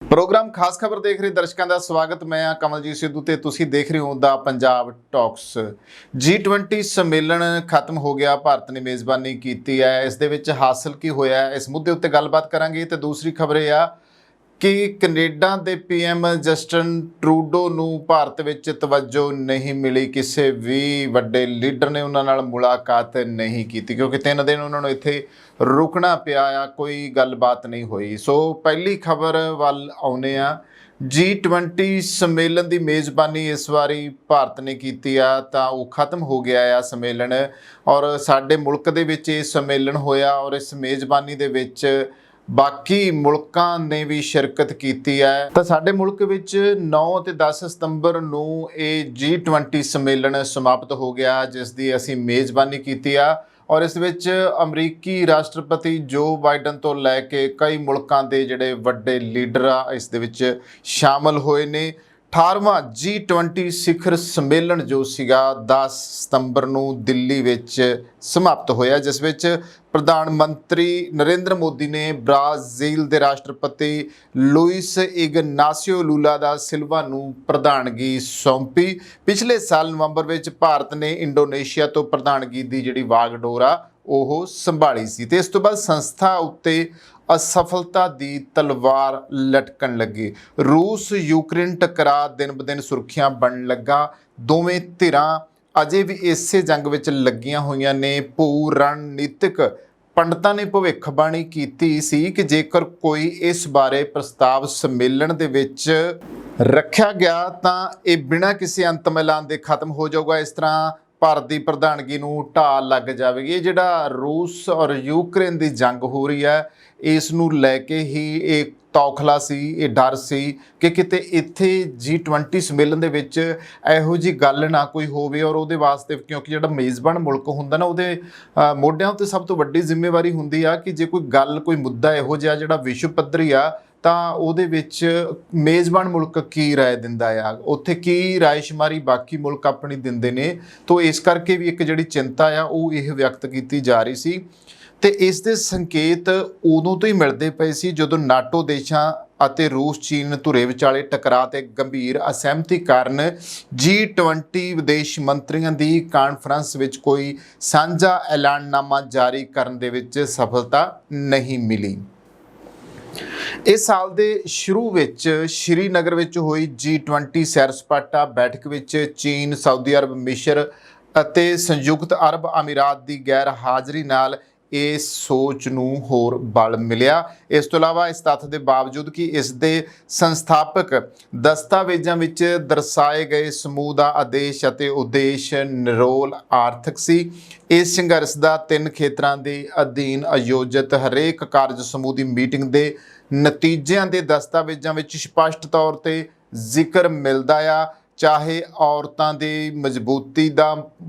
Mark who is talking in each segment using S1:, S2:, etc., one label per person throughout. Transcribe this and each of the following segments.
S1: Programme खास खबर देख रहे दर्शकों का स्वागत। मैं हाँ कमलजीत सिद्धू ते तुसीं देख रहे हो द पंजाब टॉक्स। G20 सम्मेलन खत्म हो गया, भारत ने मेज़बानी की है। इस दे विच हासिल की होया है, इस मुद्दे उत्ते गलबात करांगे। ते दूसरी खबर यह आ कि कनेडा के PM जस्टिन ट्रूडो नूं भारत विच तवज्जो नहीं मिली, किसी भी वड्डे लीडर ने उन्हां नाल मुलाकात नहीं की, क्योंकि 3 दिन उन्होंने इत्थे रुकना पिया आ, कोई गलबात नहीं हुई। सो पहली खबर वल आउने आ। G20 सम्मेलन की मेज़बानी इस वारी भारत ने की आ, तां वो खत्म हो गया आ सम्मेलन, और साडे मुल्क दे विच ये सम्मेलन होया और इस मेज़बानी दे विच बाकी मुल्कां ने भी शिरकत की है। तो साडे मुल्क विच 9 ते 10 सितंबर नूं ये G20 सम्मेलन समाप्त हो गया, जिस दी असीं मेज़बानी की आ। और इस विच अमरीकी राष्ट्रपति जो बाइडन तो लैके कई मुल्कां दे जिहड़े वड्डे लीडर आ इस दे विच शामिल होए ने। 18वां G20 सिखर सम्मेलन जो सीगा 10 सितंबर नूं दिल्ली विच समाप्त होया, जिस विच प्रधानमंत्री नरेंद्र मोदी ने ब्राज़ील के राष्ट्रपति लुइस इगनासियो लूला दा सिल्वा नूं प्रधानगी सौंपी। पिछले साल नवंबर विच भारत ने इंडोनेशिया तो प्रधानगी की जिहड़ी वागडोर आ ओह संभाली सी, ते इस तो बाद संस्था उत्ते असफलता की तलवार लटकन लगी। रूस यूक्रेन टकरा दिन ब दिन सुर्खियां बन लगा। दोवें धिरां अजे भी इसे जंग विच लगियां होईयां ने। भू रणनीतिक पंडितां ने भविष्यवाणी कीती सी कि जेकर कोई इस बारे प्रस्ताव सम्मेलन दे विच रखा गया तां इह बिना किसी अंत मिलान दे खत्म हो जाऊगा। इस तरह भारत की प्रधानगी नूं ढाल लग जाएगी। ये जिहड़ा रूस और यूक्रेन की जंग हो रही है, इस नूं लैके ही एक तौखला सी, ये डर सी कि किते इत्थे G20 सम्मेलन दे विच इहो जी गल ना कोई होवे। और उहदे वास्ते क्योंकि जिहड़ा मेज़बान मुल्क हुंदा ना, उहदे मोढियां उत्ते सब तो वड्डी जिम्मेवारी हुंदी आ कि जे कोई गल कोई मुद्दा इहो जिहा जिहड़ा विश्व पੱਧਰੀ आ ਤਾਂ ਉਹਦੇ ਵਿੱਚ ਮੇਜ਼ਬਾਨ ਮੁਲਕ ਕੀ ਰਾਏ ਦਿੰਦਾ ਆ, ਉੱਥੇ ਕੀ ਰਾਏਸ਼ੁਮਾਰੀ ਬਾਕੀ ਮੁਲਕ ਆਪਣੀ ਦਿੰਦੇ ਨੇ। ਤੋਂ ਇਸ ਕਰਕੇ ਵੀ ਇੱਕ ਜਿਹੜੀ ਚਿੰਤਾ ਆ ਉਹ ਇਹ ਵਿਅਕਤ ਕੀਤੀ ਜਾ ਰਹੀ ਸੀ, ਤੇ ਇਸ ਦੇ ਸੰਕੇਤ ਉਦੋਂ ਤੋਂ ਹੀ ਮਿਲਦੇ ਪਏ ਸੀ ਜਦੋਂ ਨਾਟੋ ਦੇਸ਼ਾਂ ਅਤੇ ਰੂਸ ਚੀਨ ਧੁਰੇ ਵਿਚਾਲੇ ਟਕਰਾਅ ਤੇ ਗੰਭੀਰ ਅਸਹਿਮਤੀ ਕਾਰਨ G20 ਵਿਦੇਸ਼ ਮੰਤਰੀਆਂ ਦੀ ਕਾਨਫਰੰਸ ਵਿੱਚ ਕੋਈ ਸਾਂਝਾ ਐਲਾਨਨਾਮਾ ਜਾਰੀ ਕਰਨ ਦੇ ਵਿੱਚ ਸਫਲਤਾ ਨਹੀਂ ਮਿਲੀ। इस साल के शुरू विच श्रीनगर विच हुई G20 सैर सपाटा बैठक विच चीन, सऊदी अरब, मिस्र ਅਤੇ संयुक्त अरब अमीरात की गैर हाज़री नाल इस सोच नूं होर बल मिलिया। इस तो इलावा इस तੱਥ ਦੇ बावजूद कि इस दे संस्थापक दस्तावेज़ां विच दर्शाए गए समूह का आदेश ਅਤੇ उद्देश निरोल आर्थिक सी। इस संघर्ष का 3 ਖੇਤਰਾਂ ਦੇ ਅਧੀਨ ਆਯੋਜਿਤ ਹਰੇਕ ਕਾਰਜ ਸਮੂਹ ਦੀ ਮੀਟਿੰਗ ਦੇ ਨਤੀਜਿਆਂ ਦੇ ਦਸਤਾਵੇਜ਼ਾਂ ਵਿੱਚ ਸਪਸ਼ਟ ਤੌਰ ਤੇ ਜ਼ਿਕਰ ਮਿਲਦਾ ਆ, चाहे औरतों की मजबूती का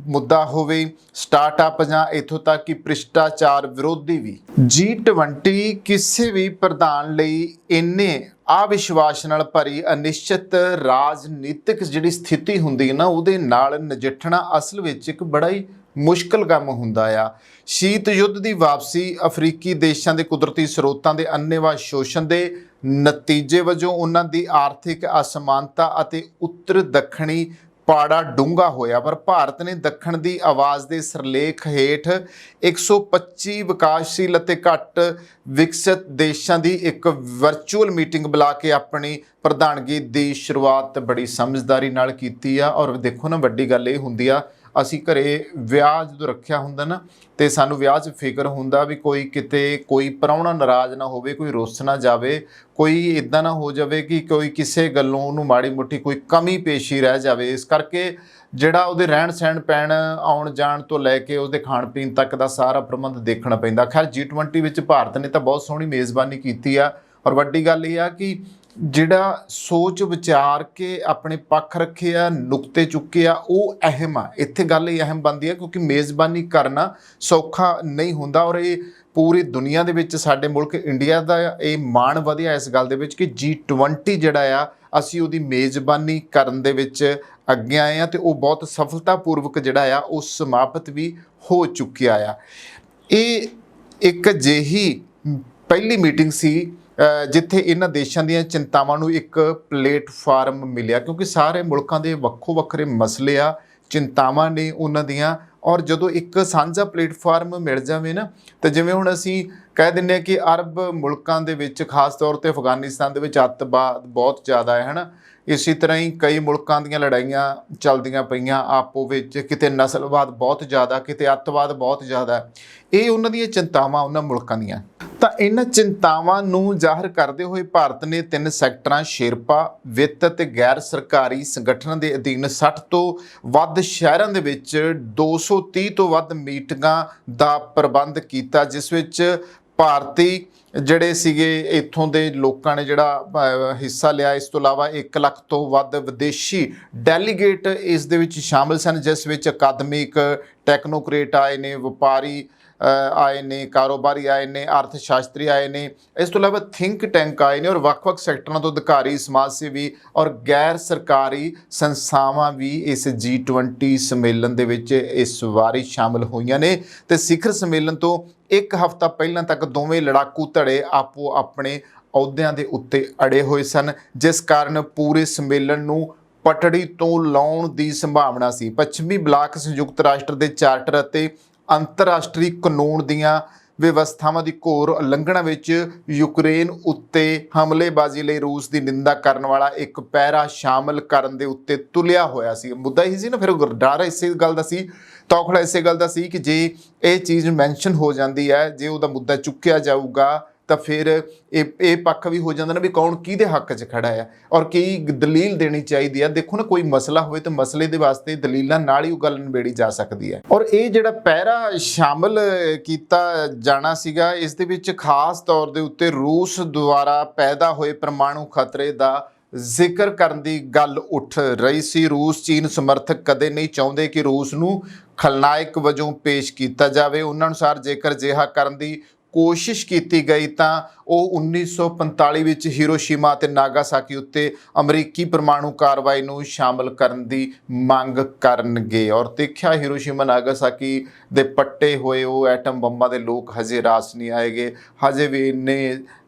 S1: मुद्दा होवे, स्टार्टअप जां इत्थों तक कि भ्रिष्टाचार विरोधी भी। G20 किसी भी प्रधान लई इन्ने अविश्वास नाल भरी अनिश्चित राजनीतिक जिहड़ी स्थिति हुंदी है ना, उहदे नाल नजिठना असल विच एक बड़ा ही मुश्किल काम हुंदा आ। शीत युद्ध की वापसी, अफ्रीकी देशों के कुदरती स्रोतों के अन्नेवाह शोषण के नतीजे वजों उन्हां दी आर्थिक असमानता ਅਤੇ उत्तर दक्षिणी पाड़ा डूंगा होया, पर भारत ने दक्षिण की आवाज़ के सिरलेख हेठ 125 विकासशील ਅਤੇ घट विकसित देशों की एक वर्चुअल मीटिंग बुला के अपनी प्रधानगी की शुरुआत बड़ी समझदारी नाल कीती आ। और देखो ना, वड्डी गल ये हुंदी आ, ਅਸੀਂ ਘਰੇ ਵਿਆਹ ਜਦੋਂ ਰੱਖਿਆ ਹੁੰਦਾ ਨਾ, ਤੇ ਸਾਨੂੰ ਵਿਆਹ 'ਚ ਫਿਕਰ ਹੁੰਦਾ ਵੀ ਕੋਈ ਕਿਤੇ ਕੋਈ ਪ੍ਰਾਹੁਣਾ ਨਾਰਾਜ਼ ਨਾ ਹੋਵੇ, ਕੋਈ ਰੁੱਸ ਨਾ ਜਾਵੇ, ਕੋਈ ਇੱਦਾਂ ਨਾ ਹੋ ਜਾਵੇ ਕਿ ਕੋਈ ਕਿਸੇ ਗੱਲੋਂ ਉਹਨੂੰ ਮਾੜੀ ਮੋਟੀ ਕੋਈ ਕਮੀ ਪੇਸ਼ੀ ਰਹਿ ਜਾਵੇ। ਇਸ ਕਰਕੇ ਜਿਹੜਾ ਉਹਦੇ ਰਹਿਣ ਸਹਿਣ ਪੈਣ ਆਉਣ ਜਾਣ ਤੋਂ ਲੈ ਕੇ ਉਹਦੇ ਖਾਣ ਪੀਣ ਤੱਕ ਦਾ ਸਾਰਾ ਪ੍ਰਬੰਧ ਦੇਖਣਾ ਪੈਂਦਾ। ਖੈਰ G20 ਵਿੱਚ ਭਾਰਤ ਨੇ ਤਾਂ ਬਹੁਤ ਸੋਹਣੀ ਮੇਜ਼ਬਾਨੀ ਕੀਤੀ ਆ, ਔਰ ਵੱਡੀ ਗੱਲ ਇਹ ਆ ਕਿ ਜਿਹੜਾ सोच विचार के अपने पक्ष रखे आ, नुकते चुके आ, वो अहम आ। इत्थे गल ये अहम बनती है क्योंकि मेज़बानी करना सौखा नहीं हुंदा। और ये पूरी दुनिया दे विच साडे मुल्क इंडिया दा ये मान वधिया इस गल दे विच कि G20 जिहड़ा आ असीं उहदी मेज़बानी करन दे विच अगे आए आ, ते वो बहुत सफलतापूर्वक जिहड़ा आ वो समाप्त भी हो चुकिया आ। ये एक अजिही पहली मीटिंग सी ਜਿੱਥੇ ਇਹਨਾਂ ਦੇਸ਼ਾਂ ਦੀਆਂ ਚਿੰਤਾਵਾਂ ਨੂੰ ਇੱਕ ਪਲੇਟਫਾਰਮ ਮਿਲਿਆ, ਕਿਉਂਕਿ ਸਾਰੇ ਮੁਲਕਾਂ ਦੇ ਵੱਖੋ ਵੱਖਰੇ ਮਸਲੇ ਆ, ਚਿੰਤਾਵਾਂ ਨੇ ਉਹਨਾਂ ਦੀਆਂ। ਔਰ ਜਦੋਂ ਇੱਕ ਸਾਂਝਾ ਪਲੇਟਫਾਰਮ ਮਿਲ ਜਾਵੇ ਨਾ, ਤਾਂ ਜਿਵੇਂ ਹੁਣ ਅਸੀਂ ਕਹਿ ਦਿੰਦੇ ਹਾਂ ਕਿ ਅਰਬ ਮੁਲਕਾਂ ਦੇ ਵਿੱਚ, ਖਾਸ ਤੌਰ 'ਤੇ ਅਫਗਾਨਿਸਤਾਨ ਦੇ ਵਿੱਚ ਅੱਤਵਾਦ ਬਹੁਤ ਜ਼ਿਆਦਾ ਹੈ ਨਾ, ਇਸੇ ਤਰ੍ਹਾਂ ਹੀ ਕਈ ਮੁਲਕਾਂ ਦੀਆਂ ਲੜਾਈਆਂ ਚੱਲਦੀਆਂ ਪਈਆਂ ਆਪੋ ਵਿੱਚ, ਕਿਤੇ ਨਸਲਵਾਦ ਬਹੁਤ ਜ਼ਿਆਦਾ, ਕਿਤੇ ਅੱਤਵਾਦ ਬਹੁਤ ਜ਼ਿਆਦਾ। ਇਹ ਉਹਨਾਂ ਦੀਆਂ ਚਿੰਤਾਵਾਂ ਉਹਨਾਂ ਮੁਲਕਾਂ ਦੀਆਂ। ਤਾਂ ਇਹਨਾਂ ਚਿੰਤਾਵਾਂ ਨੂੰ ਜ਼ਾਹਰ ਕਰਦੇ ਹੋਏ ਭਾਰਤ ਨੇ 3 ਸੈਕਟਰਾਂ ਸ਼ੇਰਪਾ, ਵਿੱਤ ਅਤੇ ਗੈਰ ਸਰਕਾਰੀ ਸੰਗਠਨਾਂ ਦੇ ਅਧੀਨ 60 ਤੋਂ ਵੱਧ ਸ਼ਹਿਰਾਂ ਦੇ ਵਿੱਚ 230 ਤੋਂ ਵੱਧ ਮੀਟਿੰਗਾਂ ਦਾ ਪ੍ਰਬੰਧ ਕੀਤਾ, ਜਿਸ ਵਿੱਚ ਭਾਰਤੀ ਜਿਹੜੇ ਸੀਗੇ ਇੱਥੋਂ ਦੇ ਲੋਕਾਂ ਨੇ ਜਿਹੜਾ ਹਿੱਸਾ ਲਿਆ। ਇਸ ਤੋਂ ਇਲਾਵਾ 1 ਲੱਖ ਤੋਂ ਵੱਧ ਵਿਦੇਸ਼ੀ ਡੈਲੀਗੇਟ ਇਸ ਦੇ ਵਿੱਚ ਸ਼ਾਮਿਲ ਸਨ, ਜਿਸ ਵਿੱਚ ਅਕਾਦਮਿਕ, ਟੈਕਨੋਕ੍ਰੇਟ ਆਏ ਨੇ, ਵਪਾਰੀ ਆਏ ਨੇ, ਕਾਰੋਬਾਰੀ ਆਏ ਨੇ, ਅਰਥ ਸ਼ਾਸਤਰੀ ਆਏ ਨੇ। ਇਸ ਤੋਂ ਇਲਾਵਾ ਥਿੰਕ ਟੈਂਕ ਆਏ ਨੇ ਔਰ ਵੱਖ-ਵੱਖ ਸੈਕਟਰਾਂ ਤੋਂ ਅਧਿਕਾਰੀ, ਸਮਾਜ ਸੇਵੀ ਔਰ ਗੈਰ ਸਰਕਾਰੀ ਸੰਸਥਾਵਾਂ ਵੀ ਇਸ G20 ਸੰਮੇਲਨ ਦੇ ਵਿੱਚ ਇਸ ਵਾਰੀ ਸ਼ਾਮਿਲ ਹੋਈਆਂ ਨੇ। ਤੇ ਸਿਖਰ ਸੰਮੇਲਨ ਤੋਂ 1 ਹਫ਼ਤਾ ਪਹਿਲਾਂ ਤੱਕ ਦੋਵੇਂ ਲੜਾਕੂ ਧੜੇ ਆਪੋ ਆਪਣੇ ਅਹੁਦਿਆਂ ਦੇ ਉੱਤੇ ਅੜੇ ਹੋਏ ਸਨ, ਜਿਸ ਕਾਰਨ ਪੂਰੇ ਸੰਮੇਲਨ ਨੂੰ ਪਟੜੀ ਤੋਂ ਲਾਉਣ ਦੀ ਸੰਭਾਵਨਾ ਸੀ। ਪੱਛਮੀ ਬਲਾਕ ਸੰਯੁਕਤ ਰਾਸ਼ਟਰ ਦੇ ਚਾਰਟਰ ਅਤੇ ਅੰਤਰਰਾਸ਼ਟਰੀ ਕਾਨੂੰਨ ਦੀਆਂ ਵਿਵਸਥਾਵਾਂ ਦੀ ਘੋਰ ਉਲੰਘਣਾ ਵਿੱਚ ਯੂਕਰੇਨ ਉੱਤੇ ਹਮਲੇਬਾਜ਼ੀ ਲਈ ਰੂਸ ਦੀ ਨਿੰਦਾ ਕਰਨ ਵਾਲਾ ਇੱਕ ਪੈਰਾ ਸ਼ਾਮਲ ਕਰਨ ਦੇ ਉੱਤੇ ਤੁਲਿਆ ਹੋਇਆ ਸੀ। ਮੁੱਦਾ ਇਹੀ ਸੀ ਨਾ, ਫਿਰ ਡਰ ਇਸੇ ਗੱਲ ਦਾ ਸੀ, ਤੌਖਲਾ ਇਸੇ ਗੱਲ ਦਾ ਸੀ ਕਿ ਜੇ ਇਹ ਚੀਜ਼ ਮੈਂਸ਼ਨ ਹੋ ਜਾਂਦੀ ਹੈ, ਜੇ ਉਹਦਾ ਮੁੱਦਾ ਚੁੱਕਿਆ ਜਾਊਗਾ, ਤਾਂ ਫਿਰ ਇਹ ਪੱਖ ਵੀ ਹੋ ਜਾਂਦਾ ਨਾ ਵੀ ਕੌਣ ਕਿਹਦੇ ਹੱਕ 'ਚ ਖੜਾ ਹੈ ਔਰ ਕੀ ਦਲੀਲ ਦੇਣੀ ਚਾਹੀਦੀ ਹੈ। ਦੇਖੋ ਨਾ, ਕੋਈ ਮਸਲਾ ਹੋਵੇ ਤਾਂ ਮਸਲੇ ਦੇ ਵਾਸਤੇ ਦਲੀਲਾਂ ਨਾਲ ਹੀ ਉਹ ਗੱਲ ਨਿਬੇੜੀ ਜਾ ਸਕਦੀ ਹੈ। ਔਰ ਇਹ ਜਿਹੜਾ ਪਹਿਰਾ ਸ਼ਾਮਲ ਕੀਤਾ ਜਾਣਾ ਸੀਗਾ, ਇਸ ਦੇ ਵਿੱਚ ਖਾਸ ਤੌਰ ਦੇ ਉੱਤੇ ਰੂਸ ਦੁਆਰਾ ਪੈਦਾ ਹੋਏ ਪਰਮਾਣੂ ਖਤਰੇ ਦਾ ਜ਼ਿਕਰ ਕਰਨ ਦੀ ਗੱਲ ਉੱਠ ਰਹੀ ਸੀ। ਰੂਸ ਚੀਨ ਸਮਰਥਕ ਕਦੇ ਨਹੀਂ ਚਾਹੁੰਦੇ ਕਿ ਰੂਸ ਨੂੰ ਖਲਨਾਇਕ ਵਜੋਂ ਪੇਸ਼ ਕੀਤਾ ਜਾਵੇ। ਉਹਨਾਂ ਅਨੁਸਾਰ ਜੇਕਰ ਅਜਿਹਾ ਕਰਨ ਦੀ ਕੋਸ਼ਿਸ਼ ਕੀਤੀ ਗਈ ਤਾਂ ਉਹ 1945 ਵਿੱਚ ਹੀਰੋਸ਼ੀਮਾ ਅਤੇ ਨਾਗਾਸਾਕੀ ਉੱਤੇ ਅਮਰੀਕੀ ਪਰਮਾਣੂ ਕਾਰਵਾਈ ਨੂੰ ਸ਼ਾਮਲ ਕਰਨ ਦੀ ਮੰਗ ਕਰਨਗੇ। ਔਰ ਦੇਖਿਆ, ਹੀਰੋਸ਼ੀਮਾ ਨਾਗਾਸਾਕੀ ਦੇ ਪੱਟੇ ਹੋਏ ਉਹ ਐਟਮ ਬੰਬਾਂ ਦੇ ਲੋਕ ਹਜੇ ਰਾਸ ਨਹੀਂ ਆਏਗੇ। ਹਜੇ ਵੀ ਇੰਨੇ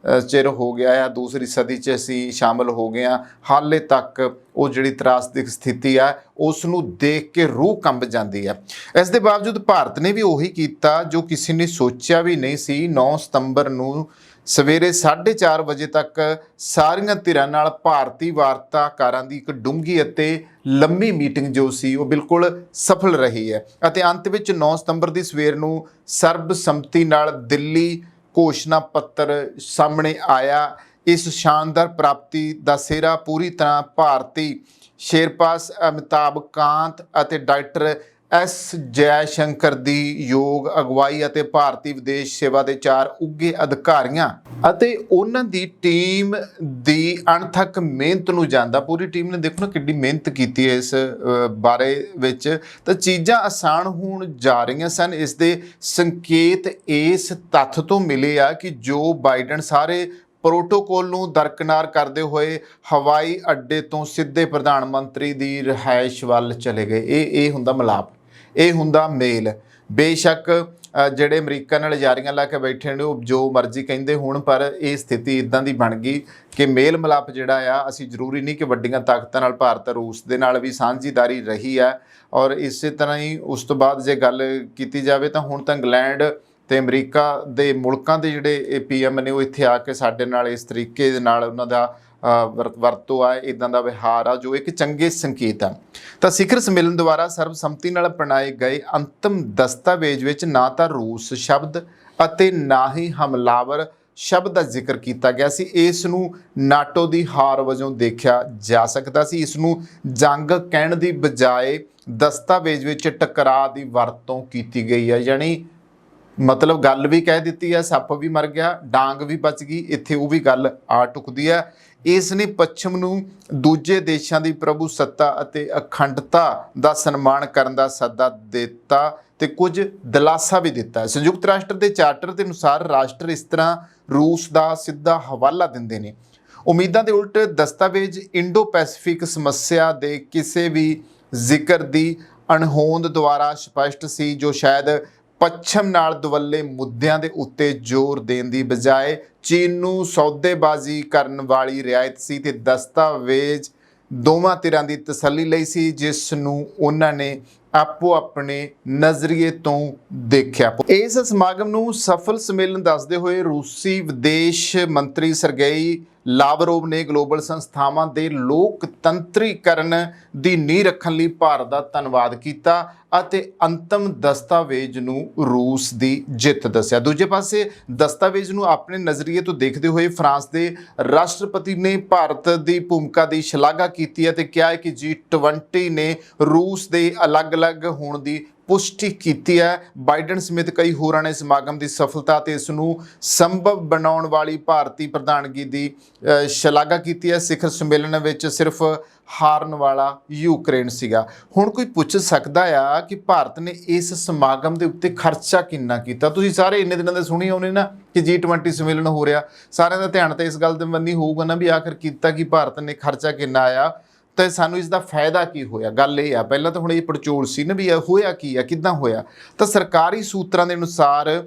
S1: ਚਿਰ ਹੋ ਗਿਆ ਆ, ਦੂਸਰੀ ਸਦੀ 'ਚ ਅਸੀਂ ਸ਼ਾਮਲ ਹੋ ਗਏ ਹਾਂ, ਹਾਲੇ ਤੱਕ ਉਹ ਜਿਹੜੀ ਤਰਾਸਦਿਕ ਸਥਿਤੀ ਆ ਉਸ ਨੂੰ ਦੇਖ ਕੇ ਰੂਹ ਕੰਬ ਜਾਂਦੀ ਹੈ। ਇਸ ਦੇ ਬਾਵਜੂਦ ਭਾਰਤ ਨੇ ਵੀ ਉਹੀ ਕੀਤਾ ਜੋ ਕਿਸੇ ਨੇ ਸੋਚਿਆ ਵੀ ਨਹੀਂ ਸੀ। 9 ਸਤੰਬਰ ਨੂੰ ਸਵੇਰੇ 4:30 ਵਜੇ ਤੱਕ ਸਾਰੀਆਂ ਧਿਰਾਂ ਨਾਲ ਭਾਰਤੀ ਵਾਰਤਾਕਾਰਾਂ ਦੀ ਇੱਕ ਡੂੰਘੀ ਅਤੇ ਲੰਮੀ ਮੀਟਿੰਗ ਜੋ ਸੀ ਉਹ ਬਿਲਕੁਲ ਸਫਲ ਰਹੀ ਹੈ ਅਤੇ ਅੰਤ ਵਿੱਚ 9 ਸਤੰਬਰ ਦੀ ਸਵੇਰ ਨੂੰ ਸਰਬਸੰਮਤੀ ਨਾਲ ਦਿੱਲੀ ਘੋਸ਼ਣਾ ਪੱਤਰ ਸਾਹਮਣੇ ਆਇਆ। ਇਸ ਸ਼ਾਨਦਾਰ ਪ੍ਰਾਪਤੀ ਦਾ ਸਿਹਰਾ ਪੂਰੀ ਤਰ੍ਹਾਂ ਭਾਰਤੀ ਸ਼ੇਰਪਾਸ ਅਮਿਤਾਭ ਕਾਂਤ ਅਤੇ ਡਾਕਟਰ S ਜੈ ਸ਼ੰਕਰ ਦੀ ਯੋਗ ਅਗਵਾਈ ਅਤੇ ਭਾਰਤੀ ਵਿਦੇਸ਼ ਸੇਵਾ ਦੇ 4 ਉੱਘੇ ਅਧਿਕਾਰੀਆਂ ਅਤੇ ਉਹਨਾਂ ਦੀ ਟੀਮ ਦੀ ਅਣਥੱਕ ਮਿਹਨਤ ਨੂੰ ਜਾਂਦਾ। ਪੂਰੀ ਟੀਮ ਨੇ ਦੇਖੋ ਨਾ ਕਿੰਨੀ ਮਿਹਨਤ ਕੀਤੀ ਹੈ ਇਸ ਬਾਰੇ ਵਿੱਚ, ਤਾਂ ਚੀਜ਼ਾਂ ਆਸਾਨ ਹੋਣ ਜਾ ਰਹੀਆਂ ਸਨ। ਇਸ ਦੇ ਸੰਕੇਤ ਇਸ ਤੱਥ ਤੋਂ ਮਿਲੇ ਆ ਕਿ ਜੋ ਬਾਈਡਨ ਸਾਰੇ ਪ੍ਰੋਟੋਕੋਲ ਨੂੰ ਦਰਕਿਨਾਰ ਕਰਦੇ ਹੋਏ ਹਵਾਈ ਅੱਡੇ ਤੋਂ ਸਿੱਧੇ ਪ੍ਰਧਾਨ ਮੰਤਰੀ ਦੀ ਰਿਹਾਇਸ਼ ਵੱਲ ਚਲੇ ਗਏ। ਇਹ ਹੁੰਦਾ ਮਿਲਾਪ, ਇਹ ਹੁੰਦਾ ਮੇਲ। ਬੇਸ਼ੱਕ ਜਿਹੜੇ ਅਮਰੀਕਾ ਨਾਲ ਯਾਰੀਆਂ ਲਾ ਕੇ ਬੈਠੇ ਨੇ ਉਹ ਜੋ ਮਰਜ਼ੀ ਕਹਿੰਦੇ ਹੋਣ, ਪਰ ਇਹ ਸਥਿਤੀ ਇਦਾਂ ਦੀ ਬਣ ਗਈ ਕਿ ਮੇਲ ਮਿਲਾਪ ਜਿਹੜਾ ਆ, ਅਸੀਂ ਜ਼ਰੂਰੀ ਨਹੀਂ ਕਿ ਵੱਡੀਆਂ ਤਾਕਤਾਂ ਨਾਲ, ਭਾਰਤ ਰੂਸ ਦੇ ਨਾਲ ਵੀ ਸਾਂਝੀਦਾਰੀ ਰਹੀ ਹੈ। ਔਰ ਇਸੇ ਤਰ੍ਹਾਂ ਹੀ ਉਸ ਤੋਂ ਬਾਅਦ ਜੇ ਗੱਲ ਕੀਤੀ ਜਾਵੇ ਤਾਂ ਹੁਣ ਤਾਂ ਇੰਗਲੈਂਡ ਤੇ ਅਮਰੀਕਾ ਦੇ ਮੁਲਕਾਂ ਦੇ ਜਿਹੜੇ PM ਨੇ ਉਹ ਇੱਥੇ ਆ ਕੇ ਸਾਡੇ ਨਾਲ ਇਸ ਤਰੀਕੇ ਦੇ ਨਾਲ ਉਹਨਾਂ ਦਾ ਵਰਤੋਂ ਆ, ਇੱਦਾਂ ਦਾ ਵਿਹਾਰ ਆ, ਜੋ ਇੱਕ ਚੰਗੇ ਸੰਕੇਤ ਆ। ਤਾਂ ਸਿਖਰ ਸੰਮੇਲਨ ਦੁਆਰਾ ਸਰਬਸੰਮਤੀ ਨਾਲ ਅਪਣਾਏ ਗਏ ਅੰਤਿਮ ਦਸਤਾਵੇਜ਼ ਵਿੱਚ ਨਾ ਤਾਂ ਰੂਸ ਸ਼ਬਦ ਅਤੇ ਨਾ ਹੀ ਹਮਲਾਵਰ ਸ਼ਬਦ ਦਾ ਜ਼ਿਕਰ ਕੀਤਾ ਗਿਆ ਸੀ। ਇਸ ਨੂੰ ਨਾਟੋ ਦੀ ਹਾਰ ਵਜੋਂ ਦੇਖਿਆ ਜਾ ਸਕਦਾ ਸੀ। ਇਸ ਨੂੰ ਜੰਗ ਕਹਿਣ ਦੀ ਬਜਾਏ ਦਸਤਾਵੇਜ਼ ਵਿੱਚ ਟਕਰਾਅ ਦੀ ਵਰਤੋਂ ਕੀਤੀ ਗਈ ਹੈ, ਯਾਨੀ ਮਤਲਬ ਗੱਲ ਵੀ ਕਹਿ ਦਿੱਤੀ ਹੈ, ਸੱਪ ਵੀ ਮਰ ਗਿਆ, ਡਾਂਗ ਵੀ ਬਚ ਗਈ, ਇੱਥੇ ਉਹ ਵੀ ਗੱਲ ਆ ਟੁਕਦੀ ਹੈ। ਇਸ ਨੇ ਪੱਛਮ ਨੂੰ ਦੂਜੇ ਦੇਸ਼ਾਂ ਦੀ ਪ੍ਰਭੂ ਸੱਤਾ ਅਤੇ ਅਖੰਡਤਾ ਦਾ ਸਨਮਾਨ ਕਰਨ ਦਾ ਸੱਦਾ ਦਿੱਤਾ ਤੇ ਕੁਝ ਦਿਲਾਸਾ ਵੀ ਦਿੱਤਾ। ਸੰਯੁਕਤ ਰਾਸ਼ਟਰ ਦੇ ਚਾਰਟਰ ਦੇ ਅਨੁਸਾਰ ਰਾਸ਼ਟਰ ਇਸ ਤਰ੍ਹਾਂ ਰੂਸ ਦਾ ਸਿੱਧਾ ਹਵਾਲਾ ਦਿੰਦੇ ਨੇ। ਉਮੀਦਾਂ ਦੇ ਉਲਟ ਦਸਤਾਵੇਜ਼ ਇੰਡੋ ਪੈਸੀਫਿਕ ਸਮੱਸਿਆ ਦੇ ਕਿਸੇ ਵੀ ਜ਼ਿਕਰ ਦੀ ਅਣਹੋਂਦ ਦੁਆਰਾ ਸਪਸ਼ਟ ਸੀ, ਜੋ ਸ਼ਾਇਦ ਪੱਛਮ ਨਾਲ ਦੁਵੱਲੇ ਮੁੱਦਿਆਂ ਦੇ ਉੱਤੇ ਜ਼ੋਰ ਦੇਣ ਦੀ ਬਜਾਏ ਚੀਨ ਨੂੰ ਸੌਦੇਬਾਜ਼ੀ ਕਰਨ ਵਾਲੀ ਰਿਆਇਤ ਸੀ ਤੇ ਦਸਤਾਵੇਜ਼ ਦੋਵਾਂ ਧਿਰਾਂ ਦੀ ਤਸੱਲੀ ਲਈ ਸੀ, ਜਿਸ ਨੂੰ ਉਹਨਾਂ ਨੇ ਆਪੋ ਆਪਣੇ ਨਜ਼ਰੀਏ ਤੋਂ ਦੇਖਿਆ। ਇਸ ਸਮਾਗਮ ਨੂੰ ਸਫਲ ਸੰਮੇਲਨ ਦੱਸਦੇ ਹੋਏ ਰੂਸੀ ਵਿਦੇਸ਼ ਮੰਤਰੀ ਸਰਗੇਈ ਲਾਵਰੋਵ ਨੇ ਗਲੋਬਲ ਸੰਸਥਾਵਾਂ ਦੇ ਲੋਕਤੰਤਰੀਕਰਨ ਦੀ ਨੀਂਹ ਰੱਖਣ ਲਈ ਭਾਰਤ ਦਾ ਧੰਨਵਾਦ ਕੀਤਾ ਅਤੇ ਅੰਤਮ ਦਸਤਾਵੇਜ਼ ਨੂੰ ਰੂਸ ਦੀ ਜਿੱਤ ਦੱਸਿਆ। ਦੂਜੇ ਪਾਸੇ ਦਸਤਾਵੇਜ਼ ਨੂੰ ਆਪਣੇ ਨਜ਼ਰੀਏ ਤੋਂ ਦੇਖਦੇ ਹੋਏ ਫਰਾਂਸ ਦੇ ਰਾਸ਼ਟਰਪਤੀ ਨੇ ਭਾਰਤ ਦੀ ਭੂਮਿਕਾ ਦੀ ਸ਼ਲਾਘਾ ਕੀਤੀ ਅਤੇ ਕਿਹਾ ਹੈ ਕਿ G20 ਨੇ ਰੂਸ ਦੇ ਅਲੱਗ-ਅਲੱਗ ਹੋਣ ਦੀ ਪੁਸ਼ਟੀ ਕੀਤੀ ਹੈ। ਬਾਈਡਨ ਸਮੇਤ ਕਈ ਹੋਰਾਂ ਨੇ ਸਮਾਗਮ ਦੀ ਸਫਲਤਾ ਤੇ ਇਸ ਨੂੰ ਸੰਭਵ ਬਣਾਉਣ ਵਾਲੀ ਭਾਰਤੀ ਪ੍ਰਧਾਨਗੀ ਦੀ ਸ਼ਲਾਘਾ ਕੀਤੀ ਹੈ। ਸਿਖਰ ਸੰਮੇਲਨ ਵਿੱਚ ਸਿਰਫ ਹਾਰਨ ਵਾਲਾ ਯੂਕਰੇਨ ਸੀਗਾ। ਹੁਣ ਕੋਈ ਪੁੱਛ ਸਕਦਾ ਆ ਕਿ ਭਾਰਤ ਨੇ ਇਸ ਸਮਾਗਮ ਦੇ ਉੱਤੇ ਖਰਚਾ ਕਿੰਨਾ ਕੀਤਾ। ਤੁਸੀਂ ਸਾਰੇ ਇੰਨੇ ਦਿਨਾਂ ਦੇ ਸੁਣੀ ਹੋਣੇ ਨਾ ਕਿ G20 ਸੰਮੇਲਨ ਹੋ ਰਿਹਾ, ਸਾਰਿਆਂ ਦਾ ਧਿਆਨ ਤਾਂ ਇਸ ਗੱਲ ਤੇ ਬੰਨੀ ਹੋਊਗਾ ਨਾ ਵੀ ਆਖਰ ਕੀਤਾ ਕਿ ਭਾਰਤ ਨੇ ਖਰਚਾ ਕਿੰਨਾ ਆਇਆ ਤੇ ਸਾਨੂੰ ਇਸ ਦਾ ਫਾਇਦਾ ਕੀ ਹੋਇਆ। ਗੱਲ ਇਹ ਆ, ਪਹਿਲਾਂ ਤਾਂ ਹੁਣ ਇਹ ਪੜਚੋਲ ਸੀ ਨਾ ਵੀ ਹੋਇਆ ਕੀ ਆ, ਕਿੱਦਾਂ ਹੋਇਆ। ਤਾਂ ਸਰਕਾਰੀ ਸੂਤਰਾਂ ਦੇ ਅਨੁਸਾਰ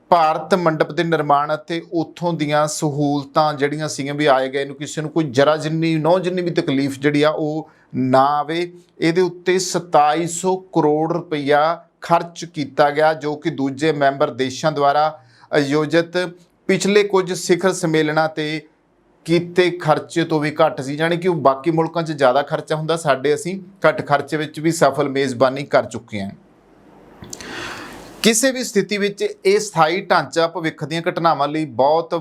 S1: ਭਾਰਤ ਮੰਡਪ ਦੇ ਨਿਰਮਾਣ ਅਤੇ ਉੱਥੋਂ ਦੀਆਂ ਸਹੂਲਤਾਂ ਜਿਹੜੀਆਂ ਸੀਗੀਆਂ ਵੀ ਆਏ ਗਏ ਨੂੰ ਕਿਸੇ ਨੂੰ ਕੋਈ ਜਰਾ ਜਿੰਨੀ ਜਿੰਨੀ ਵੀ ਤਕਲੀਫ ਜਿਹੜੀ ਆ ਉਹ ਨਾ ਆਵੇ, ਇਹਦੇ ਉੱਤੇ 2700 ਕਰੋੜ ਰੁਪਈਆ ਖਰਚ ਕੀਤਾ ਗਿਆ, ਜੋ ਕਿ ਦੂਜੇ ਮੈਂਬਰ ਦੇਸ਼ਾਂ ਦੁਆਰਾ ਆਯੋਜਿਤ ਪਿਛਲੇ ਕੁਝ ਸਿਖਰ ਸੰਮੇਲਨਾਂ ਤੇ ਕੀਤੇ ਖਰਚੇ ਤੋਂ ਵੀ ਘੱਟ ਸੀ। ਜਾਣੀ ਕਿ ਉਹ ਬਾਕੀ ਮੁਲਕਾਂ 'ਚ ਜ਼ਿਆਦਾ ਖਰਚਾ ਹੁੰਦਾ, ਸਾਡੇ ਅਸੀਂ ਘੱਟ ਖਰਚੇ ਵਿੱਚ ਵੀ ਸਫਲ ਮੇਜ਼ਬਾਨੀ ਕਰ ਚੁੱਕੇ ਹਾਂ। ਕਿਸੇ ਵੀ ਸਥਿਤੀ ਵਿੱਚ ਇਹ ਸਥਾਈ ਢਾਂਚਾ ਭਵਿੱਖ ਦੀਆਂ ਘਟਨਾਵਾਂ ਲਈ ਬਹੁਤ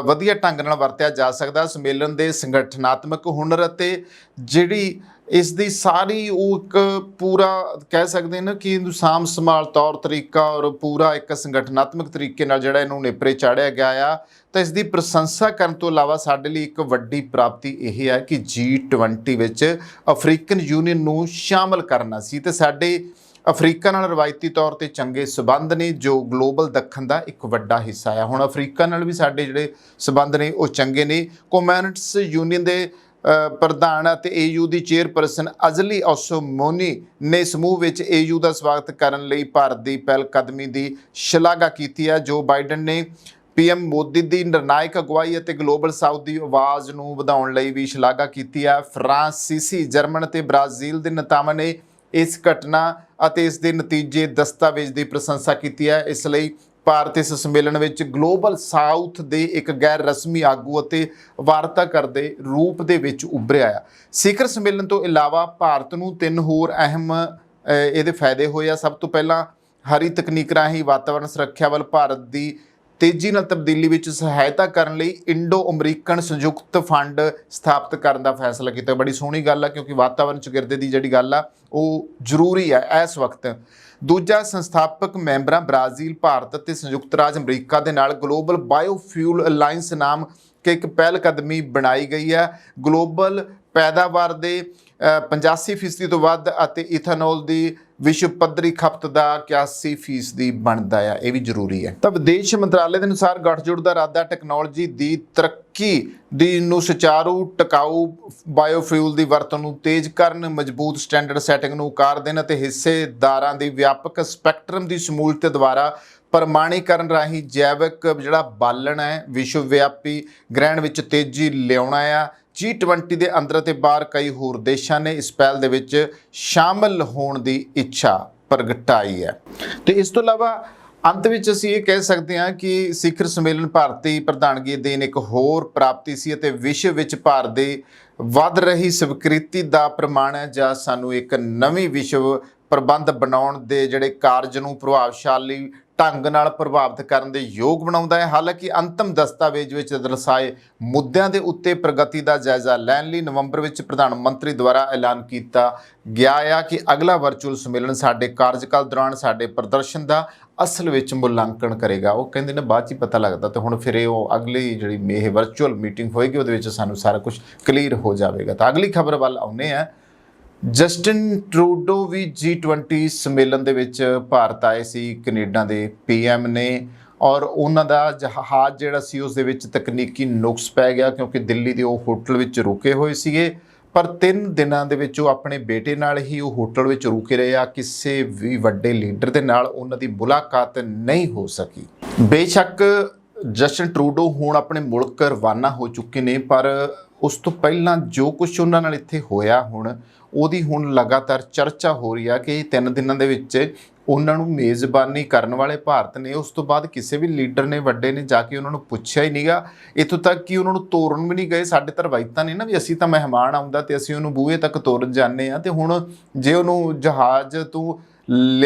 S1: ਵਧੀਆ ਢੰਗ ਨਾਲ ਵਰਤਿਆ ਜਾ ਸਕਦਾ। ਸੰਮੇਲਨ ਦੇ ਸੰਗਠਨਾਤਮਕ ਹੁਨਰ ਅਤੇ ਜਿਹੜੀ ਇਸ ਦੀ ਸਾਰੀ ਉਹ ਇੱਕ ਪੂਰਾ ਕਹਿ ਸਕਦੇ ਨਾ ਕਿ ਇਹਨੂੰ ਸਾਂਭ ਸੰਭਾਲ ਤੌਰ ਤਰੀਕਾ ਔਰ ਪੂਰਾ ਇੱਕ ਸੰਗਠਨਾਤਮਕ ਤਰੀਕੇ ਨਾਲ ਜਿਹੜਾ ਇਹਨੂੰ ਨੇਪਰੇ ਚਾੜਿਆ ਗਿਆ ਆ, ਤਾਂ ਇਸ ਦੀ ਪ੍ਰਸ਼ੰਸਾ ਕਰਨ ਤੋਂ ਇਲਾਵਾ ਸਾਡੇ ਲਈ ਇੱਕ ਵੱਡੀ ਪ੍ਰਾਪਤੀ ਇਹ ਹੈ ਕਿ G20 ਵਿੱਚ ਅਫਰੀਕਨ ਯੂਨੀਅਨ ਨੂੰ ਸ਼ਾਮਲ ਕਰਨਾ ਸੀ ਤੇ ਸਾਡੇ ਅਫਰੀਕਾ ਨਾਲ ਰਵਾਇਤੀ ਤੌਰ ਤੇ ਚੰਗੇ ਸਬੰਧ ਨੇ, ਜੋ ਗਲੋਬਲ ਦੱਖਣ ਦਾ ਇੱਕ ਵੱਡਾ ਹਿੱਸਾ ਆ। ਹੁਣ ਅਫਰੀਕਾ ਨਾਲ ਵੀ ਸਾਡੇ ਜਿਹੜੇ ਸਬੰਧ ਨੇ ਉਹ ਚੰਗੇ ਨੇ। ਕਮਿਊਨਿਸਟ ਯੂਨੀਅਨ ਦੇ ਪ੍ਰਧਾਨ ਅਤੇ AU ਦੀ ਚੇਅਰਪਰਸਨ ਅਜ਼ਲੀ ਔਸੋਮੋਨੀ ਨੇ ਸਮੂਹ ਵਿੱਚ AU ਦਾ ਸਵਾਗਤ ਕਰਨ ਲਈ ਭਾਰਤ ਦੀ ਪਹਿਲ ਕਦਮੀ ਦੀ ਸ਼ਲਾਘਾ ਕੀਤੀ ਹੈ। ਜੋ ਬਾਈਡਨ ਨੇ PM ਮੋਦੀ ਦੀ ਨਿਰਣਾਇਕ ਅਗਵਾਈ ਅਤੇ ਗਲੋਬਲ ਸਾਊਥ ਦੀ ਆਵਾਜ਼ ਨੂੰ ਵਧਾਉਣ ਲਈ ਵੀ ਸ਼ਲਾਘਾ ਕੀਤੀ ਹੈ। ਫਰਾਂਸੀਸੀ, ਜਰਮਨ ਅਤੇ ਬ੍ਰਾਜ਼ੀਲ ਦੇ ਨੇਤਾਵਾਂ ਨੇ ਇਸ ਘਟਨਾ ਅਤੇ ਇਸ ਦੇ ਨਤੀਜੇ ਦਸਤਾਵੇਜ਼ ਦੀ ਪ੍ਰਸ਼ੰਸਾ ਕੀਤੀ ਹੈ। ਇਸ ਲਈ ਭਾਰਤ ਇਸ ਸੰਮੇਲਨ ਵਿੱਚ ਗਲੋਬਲ ਸਾਊਥ ਦੇ ਇੱਕ ਗੈਰ ਰਸਮੀ ਆਗੂ ਅਤੇ ਵਾਰਤਾਕਾਰ ਦੇ ਰੂਪ ਦੇ ਵਿੱਚ ਉੱਭਰਿਆ ਆ। ਸਿਖਰ ਸੰਮੇਲਨ ਤੋਂ ਇਲਾਵਾ ਭਾਰਤ ਨੂੰ 3 ਹੋਰ ਅਹਿਮ ਇਹਦੇ ਫਾਇਦੇ ਹੋਏ ਆ। ਸਭ ਤੋਂ ਪਹਿਲਾਂ ਹਰੀ ਤਕਨੀਕ ਰਾਹੀਂ ਵਾਤਾਵਰਣ ਸੁਰੱਖਿਆ ਵੱਲ ਭਾਰਤ ਦੀ ਤੇਜ਼ੀ ਨਾਲ ਤਬਦੀਲੀ ਵਿੱਚ ਸਹਾਇਤਾ ਕਰਨ ਲਈ ਇੰਡੋ ਅਮਰੀਕਨ ਸੰਯੁਕਤ ਫੰਡ ਸਥਾਪਿਤ ਕਰਨ ਦਾ ਫੈਸਲਾ ਕੀਤਾ। ਬੜੀ ਸੋਹਣੀ ਗੱਲ ਆ, ਕਿਉਂਕਿ ਵਾਤਾਵਰਣ ਚੌਗਿਰਦੇ ਦੀ ਜਿਹੜੀ ਗੱਲ ਆ ਉਹ ਜ਼ਰੂਰੀ ਹੈ ਇਸ ਵਕਤ। ਦੂਜਾ, ਸੰਸਥਾਪਕ ਮੈਂਬਰਾਂ ਬ੍ਰਾਜ਼ੀਲ, ਭਾਰਤ ਅਤੇ ਸੰਯੁਕਤ ਰਾਜ ਅਮਰੀਕਾ ਦੇ ਨਾਲ ਗਲੋਬਲ ਬਾਇਓਫਿਊਲ ਅਲਾਇੰਸ ਨਾਮ ਕਿ ਇੱਕ ਪਹਿਲ ਕਦਮੀ ਬਣਾਈ ਗਈ ਹੈ। ਗਲੋਬਲ ਪੈਦਾਵਾਰ ਦੇ 85% ਤੋਂ ਵੱਧ ਅਤੇ ਇਥਨੋਲ ਦੀ ਵਿਸ਼ਵ ਪੱਧਰੀ ਖਪਤ ਦਾ 81% ਬਣਦਾ ਆ, ਇਹ ਵੀ ਜ਼ਰੂਰੀ ਹੈ। ਤਾਂ ਵਿਦੇਸ਼ ਮੰਤਰਾਲੇ ਦੇ ਅਨੁਸਾਰ ਗੱਠਜੋੜ ਦਾ ਇਰਾਦਾ ਟੈਕਨੋਲੋਜੀ ਦੀ ਤਰੱਕੀ ਦੀ ਨੂੰ ਸੁਚਾਰੂ ਟਿਕਾਊ ਬਾਇਓਫਿਊਲ ਦੀ ਵਰਤੋਂ ਨੂੰ ਤੇਜ਼ ਕਰਨ, ਮਜ਼ਬੂਤ ਸਟੈਂਡਰਡ ਸੈਟਿੰਗ ਨੂੰ ਆਕਾਰ ਦੇਣ ਅਤੇ ਹਿੱਸੇਦਾਰਾਂ ਦੀ ਵਿਆਪਕ ਸਪੈਕਟਰਮ ਦੀ ਸ਼ਮੂਲੀਅਤ ਦੁਆਰਾ ਪ੍ਰਮਾਣੀਕਰਨ ਰਾਹੀਂ ਜੈਵਿਕ ਜਿਹੜਾ ਬਾਲਣ ਹੈ ਵਿਸ਼ਵ ਵਿਆਪੀ ਗ੍ਰਹਿਣ ਵਿੱਚ ਤੇਜ਼ੀ ਲਿਆਉਣਾ ਆ। G20 ਦੇ ਅੰਦਰ ਅਤੇ ਬਾਹਰ ਕਈ ਹੋਰ ਦੇਸ਼ਾਂ ਨੇ ਇਸ ਪਹਿਲ ਦੇ ਵਿੱਚ ਸ਼ਾਮਲ ਹੋਣ ਦੀ ਇੱਛਾ ਪ੍ਰਗਟਾਈ ਹੈ। ਤੇ ਇਸ ਤੋਂ ਇਲਾਵਾ ਅੰਤ ਵਿੱਚ ਅਸੀਂ ਇਹ ਕਹਿ ਸਕਦੇ ਹਾਂ ਕਿ ਸਿਖਰ ਸੰਮੇਲਨ ਭਾਰਤੀ ਪ੍ਰਧਾਨਗੀ ਅਧੀਨ ਇੱਕ ਹੋਰ ਪ੍ਰਾਪਤੀ ਸੀ ਅਤੇ ਵਿਸ਼ਵ ਵਿੱਚ ਭਾਰਤ ਦੇ ਵੱਧ ਰਹੀ ਸਵੀਕ੍ਰਿਤੀ ਦਾ ਪ੍ਰਮਾਣ ਹੈ, ਜਾਂ ਸਾਨੂੰ ਇੱਕ ਨਵੀਂ ਵਿਸ਼ਵ ਪ੍ਰਬੰਧ ਬਣਾਉਣ ਦੇ ਜਿਹੜੇ ਕਾਰਜ ਨੂੰ ਪ੍ਰਭਾਵਸ਼ਾਲੀ ਢੰਗ ਨਾਲ ਪ੍ਰਭਾਵਿਤ ਕਰਨ ਦੇ ਯੋਗ ਬਣਾਉਂਦਾ ਹੈ। ਹਾਲਾਂਕਿ ਅੰਤਮ ਦਸਤਾਵੇਜ਼ ਵਿੱਚ ਦਰਸਾਏ ਮੁੱਦਿਆਂ ਦੇ ਉੱਤੇ ਪ੍ਰਗਤੀ ਦਾ ਜਾਇਜ਼ਾ ਲੈਣ ਲਈ ਨਵੰਬਰ ਵਿੱਚ ਪ੍ਰਧਾਨ ਮੰਤਰੀ ਦੁਆਰਾ ਐਲਾਨ ਕੀਤਾ ਗਿਆ ਆ ਕਿ ਅਗਲਾ ਵਰਚੁਅਲ ਸੰਮੇਲਨ ਸਾਡੇ ਕਾਰਜਕਾਲ ਦੌਰਾਨ ਸਾਡੇ ਪ੍ਰਦਰਸ਼ਨ ਦਾ ਅਸਲ ਵਿੱਚ ਮੁਲਾਂਕਣ ਕਰੇਗਾ। ਉਹ ਕਹਿੰਦੇ ਨੇ ਬਾਅਦ 'ਚ ਹੀ ਪਤਾ ਲੱਗਦਾ, ਤੇ ਹੁਣ ਫਿਰ ਉਹ ਅਗਲੀ ਜਿਹੜੀ ਇਹ ਵਰਚੁਅਲ ਮੀਟਿੰਗ ਹੋਏਗੀ ਉਹਦੇ ਵਿੱਚ ਸਾਨੂੰ ਸਾਰਾ ਕੁਝ ਕਲੀਅਰ ਹੋ ਜਾਵੇਗਾ। ਤਾਂ ਅਗਲੀ ਖਬਰ ਵੱਲ ਆਉਂਦੇ ਹਾਂ। ਜਸਟਿਨ ਟਰੂਡੋ ਵੀ G20 ਸੰਮੇਲਨ ਦੇ ਵਿੱਚ ਭਾਰਤ ਆਏ ਸੀ। ਕੈਨੇਡਾ ਦੇ PM ਨੇ ਔਰ ਉਹਨਾਂ ਦਾ ਜਹਾਜ਼ ਜਿਹੜਾ ਸੀ ਉਸ ਦੇ ਵਿੱਚ ਤਕਨੀਕੀ ਨੁਕਸ ਪੈ ਗਿਆ, ਕਿਉਂਕਿ ਦਿੱਲੀ ਦੇ ਉਹ ਹੋਟਲ ਵਿੱਚ ਰੁਕੇ ਹੋਏ ਸੀਗੇ। ਪਰ 3 ਦਿਨਾਂ ਦੇ ਵਿੱਚ ਉਹ ਆਪਣੇ ਬੇਟੇ ਨਾਲ ਹੀ ਉਹ ਹੋਟਲ ਵਿੱਚ ਰੁਕੇ ਰਹੇ ਆ। ਕਿਸੇ ਵੀ ਵੱਡੇ ਲੀਡਰ ਦੇ ਨਾਲ ਉਹਨਾਂ ਦੀ ਮੁਲਾਕਾਤ ਨਹੀਂ ਹੋ ਸਕੀ। ਬੇਸ਼ੱਕ ਜਸਟਿਨ ਟਰੂਡੋ ਹੁਣ ਆਪਣੇ ਮੁਲਕ ਰਵਾਨਾ ਹੋ ਚੁੱਕੇ ਨੇ, ਪਰ ਉਸ ਤੋਂ ਪਹਿਲਾਂ ਜੋ ਕੁਝ ਉਹਨਾਂ ਨਾਲ ਇੱਥੇ ਹੋਇਆ ਉਹਦੀ ਹੁਣ ਲਗਾਤਾਰ ਚਰਚਾ ਹੋ ਰਹੀ ਆ ਕਿ 3 ਦਿਨਾਂ ਦੇ ਵਿੱਚ ਉਹਨਾਂ ਨੂੰ ਮੇਜ਼ਬਾਨੀ ਕਰਨ ਵਾਲੇ ਭਾਰਤ ਨੇ ਉਸ ਤੋਂ ਬਾਅਦ ਕਿਸੇ ਵੀ ਲੀਡਰ ਨੇ ਵੱਡੇ ਨੇ ਜਾ ਕੇ ਉਹਨਾਂ ਨੂੰ ਪੁੱਛਿਆ ਹੀ ਨਹੀਂਗਾ। ਇੱਥੋਂ ਤੱਕ ਕਿ ਉਹਨਾਂ ਨੂੰ ਤੋਰਨ ਵੀ ਨਹੀਂ ਗਏ। ਸਾਡੇ ਤਾਂ ਰਵਾਇਤਾਂ ਨੇ ਨਾ ਵੀ ਅਸੀਂ ਤਾਂ ਮਹਿਮਾਨ ਆਉਂਦਾ ਤੇ ਅਸੀਂ ਉਹਨੂੰ ਬੂਹੇ ਤੱਕ ਤੋਰਨ ਜਾਂਦੇ ਹਾਂ, ਤੇ ਹੁਣ ਜੇ ਉਹਨੂੰ ਜਹਾਜ਼ ਤੋਂ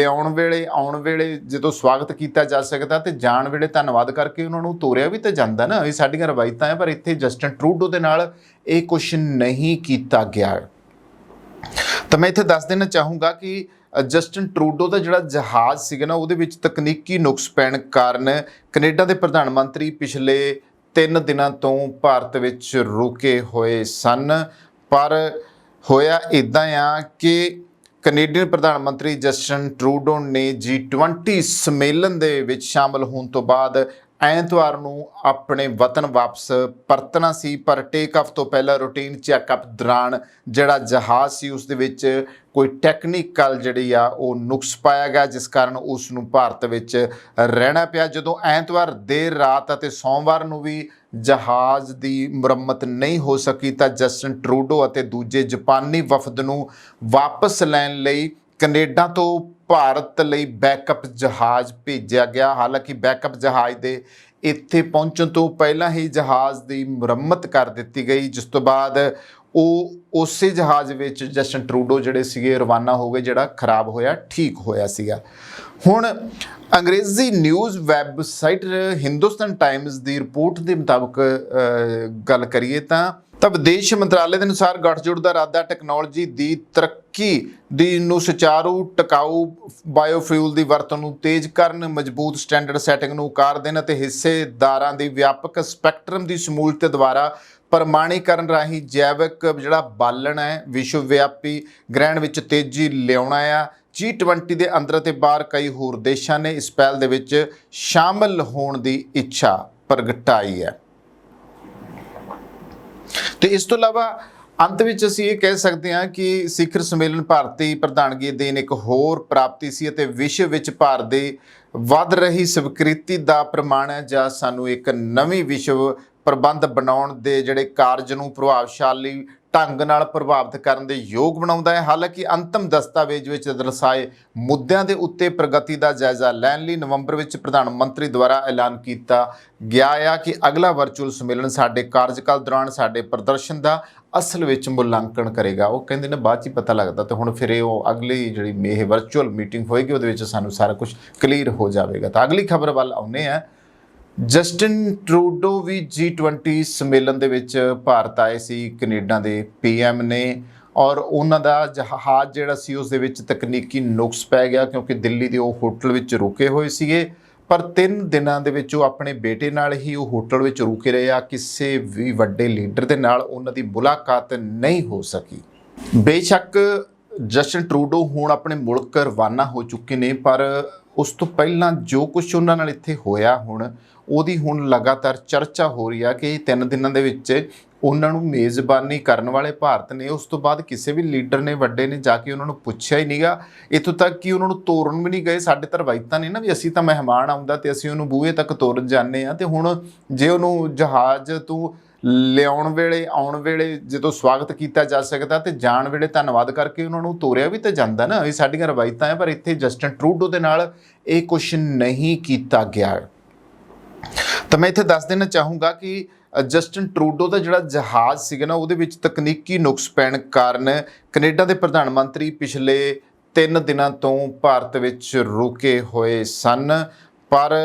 S1: ਆਉਣ ਵੇਲੇ ਜਦੋਂ ਸਵਾਗਤ ਕੀਤਾ ਜਾ ਸਕਦਾ ਤੇ ਜਾਣ ਵੇਲੇ ਧੰਨਵਾਦ ਕਰਕੇ ਉਹਨਾਂ ਨੂੰ ਤੋਰਿਆ ਵੀ ਤਾਂ ਜਾਂਦਾ ਨਾ। ਇਹ ਸਾਡੀਆਂ ਰਵਾਇਤਾਂ ਹੈ, ਪਰ ਇੱਥੇ ਜਸਟਿਨ ਟਰੂਡੋ ਦੇ ਨਾਲ ਇਹ ਕੁਛ ਨਹੀਂ ਕੀਤਾ ਗਿਆ। ਤਾਂ ਮੈਂ ਇੱਥੇ ਦੱਸ ਦੇਣਾ ਚਾਹੂੰਗਾ ਕਿ ਜਸਟਿਨ ਟਰੂਡੋ ਦਾ ਜਿਹੜਾ ਜਹਾਜ਼ ਸੀਗਾ ਨਾ ਉਹਦੇ ਵਿੱਚ ਤਕਨੀਕੀ ਨੁਕਸ ਪੈਣ ਕਾਰਨ ਕੈਨੇਡਾ ਦੇ ਪ੍ਰਧਾਨ ਮੰਤਰੀ ਪਿਛਲੇ 3 ਦਿਨਾਂ ਤੋਂ ਭਾਰਤ ਵਿੱਚ ਰੁਕੇ ਹੋਏ ਸਨ। ਪਰ ਹੋਇਆ ਇੱਦਾਂ ਆ ਕਿ ਕੈਨੇਡੀਅਨ ਪ੍ਰਧਾਨ ਮੰਤਰੀ ਜਸਟਿਨ ਟਰੂਡੋ ਨੇ G20 ਸੰਮੇਲਨ ਦੇ ਵਿੱਚ ਸ਼ਾਮਲ ਹੋਣ ਤੋਂ ਬਾਅਦ ਐਤਵਾਰ ਨੂੰ ਆਪਣੇ ਵਤਨ ਵਾਪਸ ਪਰਤਣਾ ਸੀ, ਪਰ ਟੇਕ ਆਫ ਤੋਂ ਪਹਿਲਾਂ ਰੂਟੀਨ ਚੈੱਕਅਪ ਦੌਰਾਨ ਜਿਹੜਾ ਜਹਾਜ਼ ਸੀ ਉਸ ਦੇ ਵਿੱਚ ਕੋਈ ਟੈਕਨੀਕਲ ਜਿਹੜੀ ਆ ਉਹ ਨੁਕਸ ਪਾਇਆ ਗਿਆ, ਜਿਸ ਕਾਰਨ ਉਸ ਨੂੰ ਭਾਰਤ ਵਿੱਚ ਰਹਿਣਾ ਪਿਆ। ਜਦੋਂ ਐਤਵਾਰ ਦੇਰ ਰਾਤ ਅਤੇ ਸੋਮਵਾਰ ਨੂੰ ਵੀ ਜਹਾਜ਼ ਦੀ ਮੁਰੰਮਤ ਨਹੀਂ ਹੋ ਸਕੀ ਤਾਂ ਜਸਟਿਨ ਟਰੂਡੋ ਅਤੇ ਦੂਜੇ ਜਾਪਾਨੀ ਵਫਦ ਨੂੰ ਵਾਪਸ ਲੈਣ ਲਈ ਕੈਨੇਡਾ ਤੋਂ ਭਾਰਤ ਲਈ ਬੈਕਅਪ ਜਹਾਜ਼ ਭੇਜਿਆ ਗਿਆ। ਹਾਲਾਂਕਿ ਬੈਕਅਪ ਜਹਾਜ਼ ਦੇ ਇੱਥੇ ਪਹੁੰਚਣ ਤੋਂ ਪਹਿਲਾਂ ਹੀ ਜਹਾਜ਼ ਦੀ ਮੁਰੰਮਤ ਕਰ ਦਿੱਤੀ ਗਈ, ਜਿਸ ਤੋਂ ਬਾਅਦ ਉਹ ਉਸੇ ਜਹਾਜ਼ ਵਿੱਚ ਜਸਟਿਨ ਟਰੂਡੋ ਜਿਹੜੇ ਸੀਗੇ ਰਵਾਨਾ ਹੋ ਗਏ, ਜਿਹੜਾ ਖਰਾਬ ਹੋਇਆ ਠੀਕ ਹੋਇਆ ਸੀਗਾ। ਹੁਣ ਅੰਗਰੇਜ਼ੀ ਨਿਊਜ਼ ਵੈਬਸਾਈਟ ਹਿੰਦੁਸਤਾਨ ਟਾਈਮਜ਼ ਦੀ ਰਿਪੋਰਟ ਦੇ ਮੁਤਾਬਕ ਗੱਲ ਕਰੀਏ ਤਾਂ ਵਿਦੇਸ਼ ਮੰਤਰਾਲੇ ਦੇ ਅਨੁਸਾਰ ਗੱਠਜੋੜ ਦਾ ਇਰਾਦਾ ਟੈਕਨੋਲੋਜੀ ਦੀ ਤਰੱਕੀ ਨੂੰ ਸੁਚਾਰੂ ਟਿਕਾਊ ਬਾਇਓਫਿਊਲ ਦੀ ਵਰਤੋਂ ਨੂੰ ਤੇਜ਼ ਕਰਨ, ਮਜ਼ਬੂਤ ਸਟੈਂਡਰਡ ਸੈਟਿੰਗ ਨੂੰ ਆਕਾਰ ਦੇਣ ਅਤੇ ਹਿੱਸੇਦਾਰਾਂ ਦੀ ਵਿਆਪਕ ਸਪੈਕਟਰਮ ਦੀ ਸ਼ਮੂਲੀਅਤ ਦੁਆਰਾ ਪ੍ਰਮਾਣੀਕਰਨ ਰਾਹੀਂ ਜੈਵਿਕ ਜਿਹੜਾ ਬਾਲਣ ਹੈ ਵਿਸ਼ਵ ਵਿਆਪੀ ਗ੍ਰਹਿਣ ਵਿੱਚ ਤੇਜ਼ੀ ਲਿਆਉਣਾ ਆ। G20 ਦੇ ਅੰਦਰ ਅਤੇ ਬਾਹਰ ਕਈ ਹੋਰ ਦੇਸ਼ਾਂ ਨੇ ਇਸ ਪਹਿਲ ਦੇ ਵਿੱਚ ਸ਼ਾਮਲ ਹੋਣ ਦੀ ਇੱਛਾ ਪ੍ਰਗਟਾਈ ਹੈ। ਤੇ ਇਸ ਤੋਂ ਇਲਾਵਾ ਅੰਤ ਵਿੱਚ ਅਸੀਂ ਇਹ ਕਹਿ ਸਕਦੇ ਹਾਂ ਕਿ ਸਿਖਰ ਸੰਮੇਲਨ ਭਾਰਤੀ ਪ੍ਰਧਾਨਗੀ ਅਧੀਨ ਇੱਕ ਹੋਰ ਪ੍ਰਾਪਤੀ ਸੀ ਅਤੇ ਵਿਸ਼ਵ ਵਿੱਚ ਭਾਰਤ ਦੀ ਵੱਧ ਰਹੀ ਸਵੀਕ੍ਰਿਤੀ ਦਾ ਪ੍ਰਮਾਣ ਹੈ, ਜਾਂ ਸਾਨੂੰ ਇੱਕ ਨਵੀਂ ਵਿਸ਼ਵ ਪ੍ਰਬੰਧ ਬਣਾਉਣ ਦੇ ਜਿਹੜੇ ਕਾਰਜ ਨੂੰ ਪ੍ਰਭਾਵਸ਼ਾਲੀ ਢੰਗ ਨਾਲ ਪ੍ਰਭਾਵਿਤ ਕਰਨ ਦੇ ਯੋਗ ਬਣਾਉਂਦਾ ਹੈ। ਹਾਲਾਂਕਿ ਅੰਤਮ ਦਸਤਾਵੇਜ਼ ਵਿੱਚ ਦਰਸਾਏ ਮੁੱਦਿਆਂ ਦੇ ਉੱਤੇ ਪ੍ਰਗਤੀ ਦਾ ਜਾਇਜ਼ਾ ਲੈਣ ਲਈ ਨਵੰਬਰ ਵਿੱਚ ਪ੍ਰਧਾਨ ਮੰਤਰੀ ਦੁਆਰਾ ਐਲਾਨ ਕੀਤਾ ਗਿਆ ਆ ਕਿ ਅਗਲਾ ਵਰਚੁਅਲ ਸੰਮੇਲਨ ਸਾਡੇ ਕਾਰਜਕਾਲ ਦੌਰਾਨ ਸਾਡੇ ਪ੍ਰਦਰਸ਼ਨ ਦਾ ਅਸਲ ਵਿੱਚ ਮੁਲਾਂਕਣ ਕਰੇਗਾ। ਉਹ ਕਹਿੰਦੇ ਨੇ ਬਾਅਦ 'ਚ ਹੀ ਪਤਾ ਲੱਗਦਾ, ਤੇ ਹੁਣ ਫਿਰ ਉਹ ਅਗਲੀ ਜਿਹੜੀ ਵਰਚੁਅਲ ਮੀਟਿੰਗ ਹੋਏਗੀ ਉਹਦੇ ਵਿੱਚ ਸਾਨੂੰ ਸਾਰਾ ਕੁਝ ਕਲੀਅਰ ਹੋ ਜਾਵੇਗਾ। ਤਾਂ ਅਗਲੀ ਖਬਰ ਵੱਲ ਆਉਂਦੇ ਹਾਂ। ਜਸਟਿਨ ਟਰੂਡੋ ਵੀ G20 ਸੰਮੇਲਨ ਦੇ ਵਿੱਚ ਭਾਰਤ ਆਏ ਸੀ, ਕੈਨੇਡਾ ਦੇ PM ਨੇ, ਔਰ ਉਹਨਾਂ ਦਾ ਜਹਾਜ਼ ਜਿਹੜਾ ਸੀ ਉਸ ਦੇ ਵਿੱਚ ਤਕਨੀਕੀ ਨੁਕਸ ਪੈ ਗਿਆ ਕਿਉਂਕਿ ਦਿੱਲੀ ਦੇ ਉਹ ਹੋਟਲ ਵਿੱਚ ਰੁਕੇ ਹੋਏ ਸੀਗੇ। ਪਰ 3 ਦਿਨਾਂ ਦੇ ਵਿੱਚ ਉਹ ਆਪਣੇ ਬੇਟੇ ਨਾਲ ਹੀ ਉਹ ਹੋਟਲ ਵਿੱਚ ਰੁਕੇ ਰਹੇ ਆ। ਕਿਸੇ ਵੀ ਵੱਡੇ ਲੀਡਰ ਦੇ ਨਾਲ ਉਹਨਾਂ ਦੀ ਮੁਲਾਕਾਤ ਨਹੀਂ ਹੋ ਸਕੀ। ਬੇਸ਼ੱਕ ਜਸਟਿਨ ਟਰੂਡੋ ਹੁਣ ਆਪਣੇ ਮੁਲਕ ਰਵਾਨਾ ਹੋ ਚੁੱਕੇ ਨੇ, ਪਰ ਉਸ ਤੋਂ ਪਹਿਲਾਂ ਜੋ ਕੁਝ ਉਹਨਾਂ ਨਾਲ ਇੱਥੇ ਹੋਇਆ ਉਹਦੀ ਹੁਣ ਲਗਾਤਾਰ ਚਰਚਾ ਹੋ ਰਹੀ ਆ ਕਿ 3 ਦਿਨਾਂ ਦੇ ਵਿੱਚ ਉਹਨਾਂ ਨੂੰ ਮੇਜ਼ਬਾਨੀ ਕਰਨ ਵਾਲੇ ਭਾਰਤ ਨੇ ਉਸ ਤੋਂ ਬਾਅਦ ਕਿਸੇ ਵੀ ਲੀਡਰ ਨੇ ਵੱਡੇ ਨੇ ਜਾ ਕੇ ਉਹਨਾਂ ਨੂੰ ਪੁੱਛਿਆ ਹੀ ਨਹੀਂਗਾ। ਇੱਥੋਂ ਤੱਕ ਕਿ ਉਹਨਾਂ ਨੂੰ ਤੋਰਨ ਵੀ ਨਹੀਂ ਗਏ। ਸਾਡੇ ਤਾਂ ਰਵਾਇਤਾਂ ਨੇ ਨਾ ਵੀ ਅਸੀਂ ਤਾਂ ਮਹਿਮਾਨ ਆਉਂਦਾ ਤੇ ਅਸੀਂ ਉਹਨੂੰ ਬੂਹੇ ਤੱਕ ਤੋਰਨ ਜਾਂਦੇ ਹਾਂ, ਤੇ ਹੁਣ ਜੇ ਉਹਨੂੰ ਜਹਾਜ਼ ਤੋਂ ਆਉਣ ਵੇਲੇ ਜਦੋਂ ਸਵਾਗਤ ਕੀਤਾ ਜਾ ਸਕਦਾ ਤੇ ਜਾਣ ਵੇਲੇ ਧੰਨਵਾਦ ਕਰਕੇ ਉਹਨਾਂ ਨੂੰ ਤੋਰਿਆ ਵੀ ਤਾਂ ਜਾਂਦਾ ਨਾ। ਇਹ ਸਾਡੀਆਂ ਰਵਾਇਤਾਂ ਹੈ, ਪਰ ਇੱਥੇ ਜਸਟਿਨ ਟਰੂਡੋ ਦੇ ਨਾਲ ਇਹ ਕੁਛ ਨਹੀਂ ਕੀਤਾ ਗਿਆ। ਤਾਂ ਮੈਂ ਇੱਥੇ ਦੱਸ ਦੇਣਾ ਚਾਹੂੰਗਾ ਕਿ ਜਸਟਿਨ ਟਰੂਡੋ ਦਾ ਜਿਹੜਾ ਜਹਾਜ਼ ਸੀਗਾ ਨਾ ਉਹਦੇ ਵਿੱਚ ਤਕਨੀਕੀ ਨੁਕਸ ਪੈਣ ਕਾਰਨ ਕੈਨੇਡਾ ਦੇ ਪ੍ਰਧਾਨ ਮੰਤਰੀ ਪਿਛਲੇ 3 ਦਿਨਾਂ ਤੋਂ ਭਾਰਤ ਵਿੱਚ ਰੁਕੇ ਹੋਏ ਸਨ। ਪਰ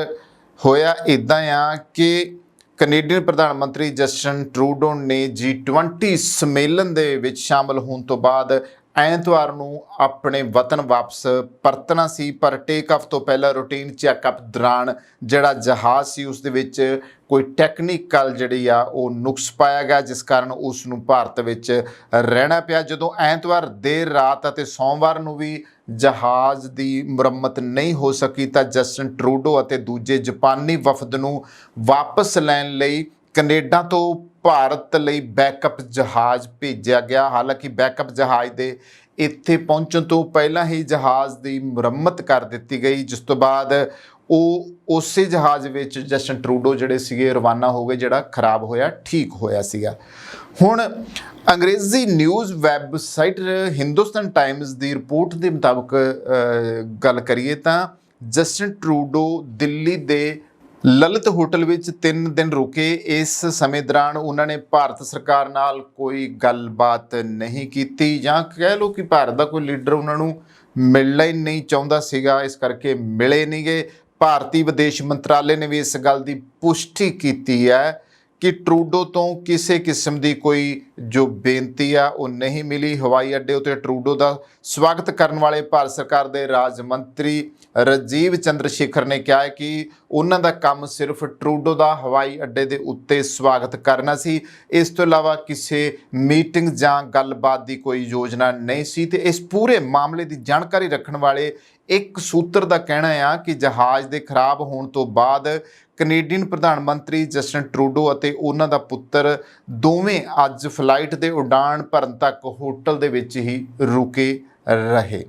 S1: ਹੋਇਆ ਇੱਦਾਂ ਆ ਕਿ ਕੈਨੇਡੀਅਨ ਪ੍ਰਧਾਨ ਮੰਤਰੀ ਜਸਟਿਨ ਟਰੂਡੋ ਨੇ G20 ਸੰਮੇਲਨ ਦੇ ਵਿੱਚ ਸ਼ਾਮਲ ਹੋਣ ਤੋਂ ਬਾਅਦ ਐਤਵਾਰ ਨੂੰ ਆਪਣੇ ਵਤਨ ਵਾਪਸ ਪਰਤਣਾ ਸੀ, ਪਰ ਟੇਕ ਆਫ ਤੋਂ ਪਹਿਲਾਂ ਰੂਟੀਨ ਚੈੱਕਅਪ ਦੌਰਾਨ ਜਿਹੜਾ ਜਹਾਜ਼ ਸੀ ਉਸ ਦੇ ਵਿੱਚ ਕੋਈ ਟੈਕਨੀਕਲ ਜਿਹੜੀ ਆ ਉਹ ਨੁਕਸ ਪਾਇਆ ਗਿਆ, ਜਿਸ ਕਾਰਨ ਉਸ ਨੂੰ ਭਾਰਤ ਵਿੱਚ ਰਹਿਣਾ ਪਿਆ। ਜਦੋਂ ਐਤਵਾਰ ਦੇਰ ਰਾਤ ਅਤੇ ਸੋਮਵਾਰ ਨੂੰ ਵੀ ਜਹਾਜ਼ ਦੀ ਮੁਰੰਮਤ ਨਹੀਂ ਹੋ ਸਕੀ ਤਾਂ ਜਸਟਿਨ ਟਰੂਡੋ ਅਤੇ ਦੂਜੇ ਜਾਪਾਨੀ ਵਫਦ ਨੂੰ ਵਾਪਸ ਲੈਣ ਲਈ ਕੈਨੇਡਾ ਤੋਂ ਭਾਰਤ ਲਈ ਬੈਕਅਪ ਜਹਾਜ਼ ਭੇਜਿਆ ਗਿਆ। ਹਾਲਾਂਕਿ ਬੈਕਅਪ ਜਹਾਜ਼ ਦੇ ਇੱਥੇ ਪਹੁੰਚਣ ਤੋਂ ਪਹਿਲਾਂ ਹੀ ਜਹਾਜ਼ ਦੀ ਮੁਰੰਮਤ ਕਰ ਦਿੱਤੀ ਗਈ, ਜਿਸ ਤੋਂ ਬਾਅਦ ਉਹ ਉਸੇ ਜਹਾਜ਼ ਵਿੱਚ ਜਸਟਿਨ ਟਰੂਡੋ ਜਿਹੜੇ ਸੀਗੇ ਰਵਾਨਾ ਹੋ ਗਏ, ਜਿਹੜਾ ਖਰਾਬ ਹੋਇਆ ਠੀਕ ਹੋਇਆ ਸੀਗਾ। ਹੁਣ ਅੰਗਰੇਜ਼ੀ ਨਿਊਜ਼ ਵੈਬਸਾਈਟ ਹਿੰਦੁਸਤਾਨ ਟਾਈਮਜ਼ ਦੀ ਰਿਪੋਰਟ ਦੇ ਮੁਤਾਬਕ ਗੱਲ ਕਰੀਏ ਤਾਂ ਜਸਟਿਨ ਟਰੂਡੋ ਦਿੱਲੀ ਦੇ ਲਲਿਤ ਹੋਟਲ ਵਿੱਚ 3 ਦਿਨ ਰੁਕੇ। ਇਸ ਸਮੇਂ ਦੌਰਾਨ ਉਹਨਾਂ ਨੇ ਭਾਰਤ ਸਰਕਾਰ ਨਾਲ ਕੋਈ ਗੱਲਬਾਤ ਨਹੀਂ ਕੀਤੀ, ਜਾਂ ਕਹਿ ਲਓ ਕਿ ਭਾਰਤ ਦਾ ਕੋਈ ਲੀਡਰ ਉਹਨਾਂ ਨੂੰ ਮਿਲਣਾ ਹੀ ਨਹੀਂ ਚਾਹੁੰਦਾ ਸੀਗਾ, ਇਸ ਕਰਕੇ ਮਿਲੇ ਨਹੀਂ ਗਏ। ਭਾਰਤੀ ਵਿਦੇਸ਼ ਮੰਤਰਾਲੇ ਨੇ ਵੀ ਇਸ ਗੱਲ ਦੀ ਪੁਸ਼ਟੀ ਕੀਤੀ ਹੈ ਕਿ ਟਰੂਡੋ ਤੋਂ ਕਿਸੇ ਕਿਸਮ ਦੀ ਕੋਈ ਜੋ ਬੇਨਤੀ ਆ ਉਹ ਨਹੀਂ ਮਿਲੀ। ਹਵਾਈ ਅੱਡੇ ਉੱਤੇ ਟਰੂਡੋ ਦਾ ਸਵਾਗਤ ਕਰਨ ਵਾਲੇ ਭਾਰਤ ਸਰਕਾਰ ਦੇ ਰਾਜ ਮੰਤਰੀ ਰਾਜੀਵ ਚੰਦਰ ਸ਼ੇਖਰ ਨੇ ਕਿਹਾ ਹੈ ਕਿ ਉਹਨਾਂ ਦਾ ਕੰਮ ਸਿਰਫ ਟਰੂਡੋ ਦਾ ਹਵਾਈ ਅੱਡੇ ਦੇ ਉੱਤੇ ਸਵਾਗਤ ਕਰਨਾ ਸੀ, ਇਸ ਤੋਂ ਇਲਾਵਾ ਕਿਸੇ ਮੀਟਿੰਗ ਜਾਂ ਗੱਲਬਾਤ ਦੀ ਕੋਈ ਯੋਜਨਾ ਨਹੀਂ ਸੀ। ਤੇ ਇਸ ਪੂਰੇ ਮਾਮਲੇ ਦੀ ਜਾਣਕਾਰੀ ਰੱਖਣ ਵਾਲੇ ਇੱਕ ਸੂਤਰ ਦਾ ਕਹਿਣਾ ਆ ਕਿ ਜਹਾਜ਼ ਦੇ ਖਰਾਬ ਹੋਣ ਤੋਂ ਬਾਅਦ ਕੈਨੇਡੀਅਨ ਪ੍ਰਧਾਨ ਮੰਤਰੀ ਜਸਟਿਨ ਟਰੂਡੋ ਅਤੇ ਉਹਨਾਂ ਦਾ ਪੁੱਤਰ ਦੋਵੇਂ ਅੱਜ ਫਲਾਈਟ ਦੇ ਉਡਾਣ ਭਰਨ ਤੱਕ ਹੋਟਲ ਦੇ ਵਿੱਚ ਹੀ ਰੁਕੇ ਰਹੇ।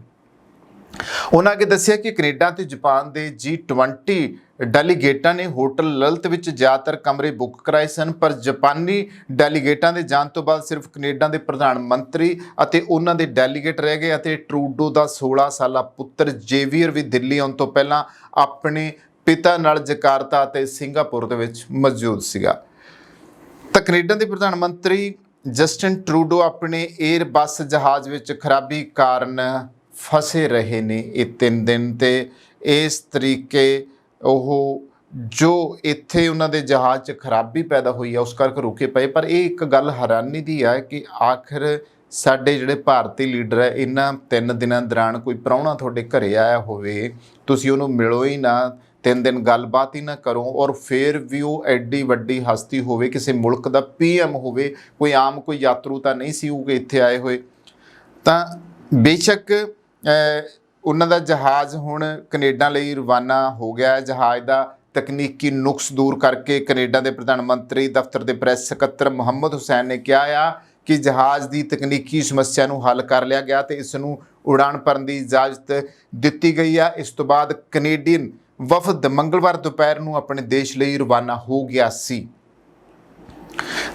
S1: ਉਹਨਾਂ ਅੱਗੇ ਦੱਸਿਆ ਕਿ ਕੈਨੇਡਾ ਤੇ ਜਾਪਾਨ ਦੇ G20 ਡੈਲੀਗੇਟਾਂ ਨੇ ਹੋਟਲ ਲਲਿਤ ਵਿੱਚ ਜ਼ਿਆਦਾਤਰ ਕਮਰੇ ਬੁੱਕ ਕਰਾਏ ਸਨ, ਪਰ ਜਾਪਾਨੀ ਡੈਲੀਗੇਟਾਂ ਦੇ ਜਾਣ ਤੋਂ ਬਾਅਦ ਸਿਰਫ ਕੈਨੇਡਾ ਦੇ ਪ੍ਰਧਾਨ ਮੰਤਰੀ ਅਤੇ ਉਹਨਾਂ ਦੇ ਡੈਲੀਗੇਟ ਰਹਿ ਗਏ ਅਤੇ ਟਰੂਡੋ ਦਾ 16 ਸਾਲਾ ਪੁੱਤਰ ਜੇਵੀਅਰ ਵੀ ਦਿੱਲੀ ਆਉਣ ਤੋਂ ਪਹਿਲਾਂ ਆਪਣੇ ਪਿਤਾ ਨਾਲ ਜਕਾਰਤਾ ਅਤੇ ਸਿੰਗਾਪੁਰ ਦੇ ਵਿੱਚ ਮੌਜੂਦ ਸੀਗਾ। ਤਾਂ ਕੈਨੇਡਾ ਦੇ ਪ੍ਰਧਾਨ ਮੰਤਰੀ ਜਸਟਿਨ ਟਰੂਡੋ ਆਪਣੇ 에ਅਰ ਬੱਸ ਜਹਾਜ਼ ਵਿੱਚ ਖਰਾਬੀ ਕਾਰਨ ਫਸੇ ਰਹੇ ਨੇ ਇਹ 3 ਦਿਨ, ਤੇ ਇਸ ਤਰੀਕੇ ਉਹ ਜੋ ਇੱਥੇ ਉਹਨਾਂ ਦੇ ਜਹਾਜ਼ 'ਚ ਖਰਾਬੀ ਪੈਦਾ ਹੋਈ ਆ ਉਸ ਕਰਕੇ ਰੁਕੇ ਪਏ। ਪਰ ਇਹ ਇੱਕ ਗੱਲ ਹੈਰਾਨੀ ਦੀ ਆ ਕਿ ਆਖਿਰ ਸਾਡੇ ਜਿਹੜੇ ਭਾਰਤੀ ਲੀਡਰ ਹੈ, ਇਹਨਾਂ 3 ਦਿਨਾਂ ਦੌਰਾਨ ਕੋਈ ਪ੍ਰਾਹੁਣਾ ਤੁਹਾਡੇ ਘਰੇ ਆਇਆ ਹੋਵੇ, ਤੁਸੀਂ ਉਹਨੂੰ ਮਿਲੋ ਹੀ ਨਾ, 3 ਦਿਨ ਗੱਲਬਾਤ ਹੀ ਨਾ ਕਰੋ, ਔਰ ਫਿਰ ਵੀ ਉਹ ਐਡੀ ਵੱਡੀ ਹਸਤੀ ਹੋਵੇ, ਕਿਸੇ ਮੁਲਕ ਦਾ PM ਹੋਵੇ, ਕੋਈ ਆਮ ਕੋਈ ਯਾਤਰੂ ਤਾਂ ਨਹੀਂ ਸੀ ਉਹ ਇੱਥੇ ਆਏ ਹੋਏ। ਤਾਂ ਬੇਸ਼ੱਕ ਉਹਨਾਂ ਦਾ ਜਹਾਜ਼ ਹੁਣ ਕੈਨੇਡਾ ਲਈ ਰਵਾਨਾ ਹੋ ਗਿਆ। ਜਹਾਜ਼ ਦਾ ਤਕਨੀਕੀ ਨੁਕਸ ਦੂਰ ਕਰਕੇ ਕੈਨੇਡਾ ਦੇ ਪ੍ਰਧਾਨ ਮੰਤਰੀ ਦਫ਼ਤਰ ਦੇ ਪ੍ਰੈਸ ਸਕੱਤਰ ਮੁਹੰਮਦ ਹੁਸੈਨ ਨੇ ਕਿਹਾ ਆ ਕਿ ਜਹਾਜ਼ ਦੀ ਤਕਨੀਕੀ ਸਮੱਸਿਆ ਨੂੰ ਹੱਲ ਕਰ ਲਿਆ ਗਿਆ ਤੇ ਇਸ ਨੂੰ ਉਡਾਣ ਭਰਨ ਦੀ ਇਜਾਜ਼ਤ ਦਿੱਤੀ ਗਈ ਆ। ਇਸ ਤੋਂ ਬਾਅਦ ਕੈਨੇਡੀਅਨ ਵਫਦ ਮੰਗਲਵਾਰ ਦੁਪਹਿਰ ਨੂੰ ਆਪਣੇ ਦੇਸ਼ ਲਈ ਰਵਾਨਾ ਹੋ ਗਿਆ ਸੀ।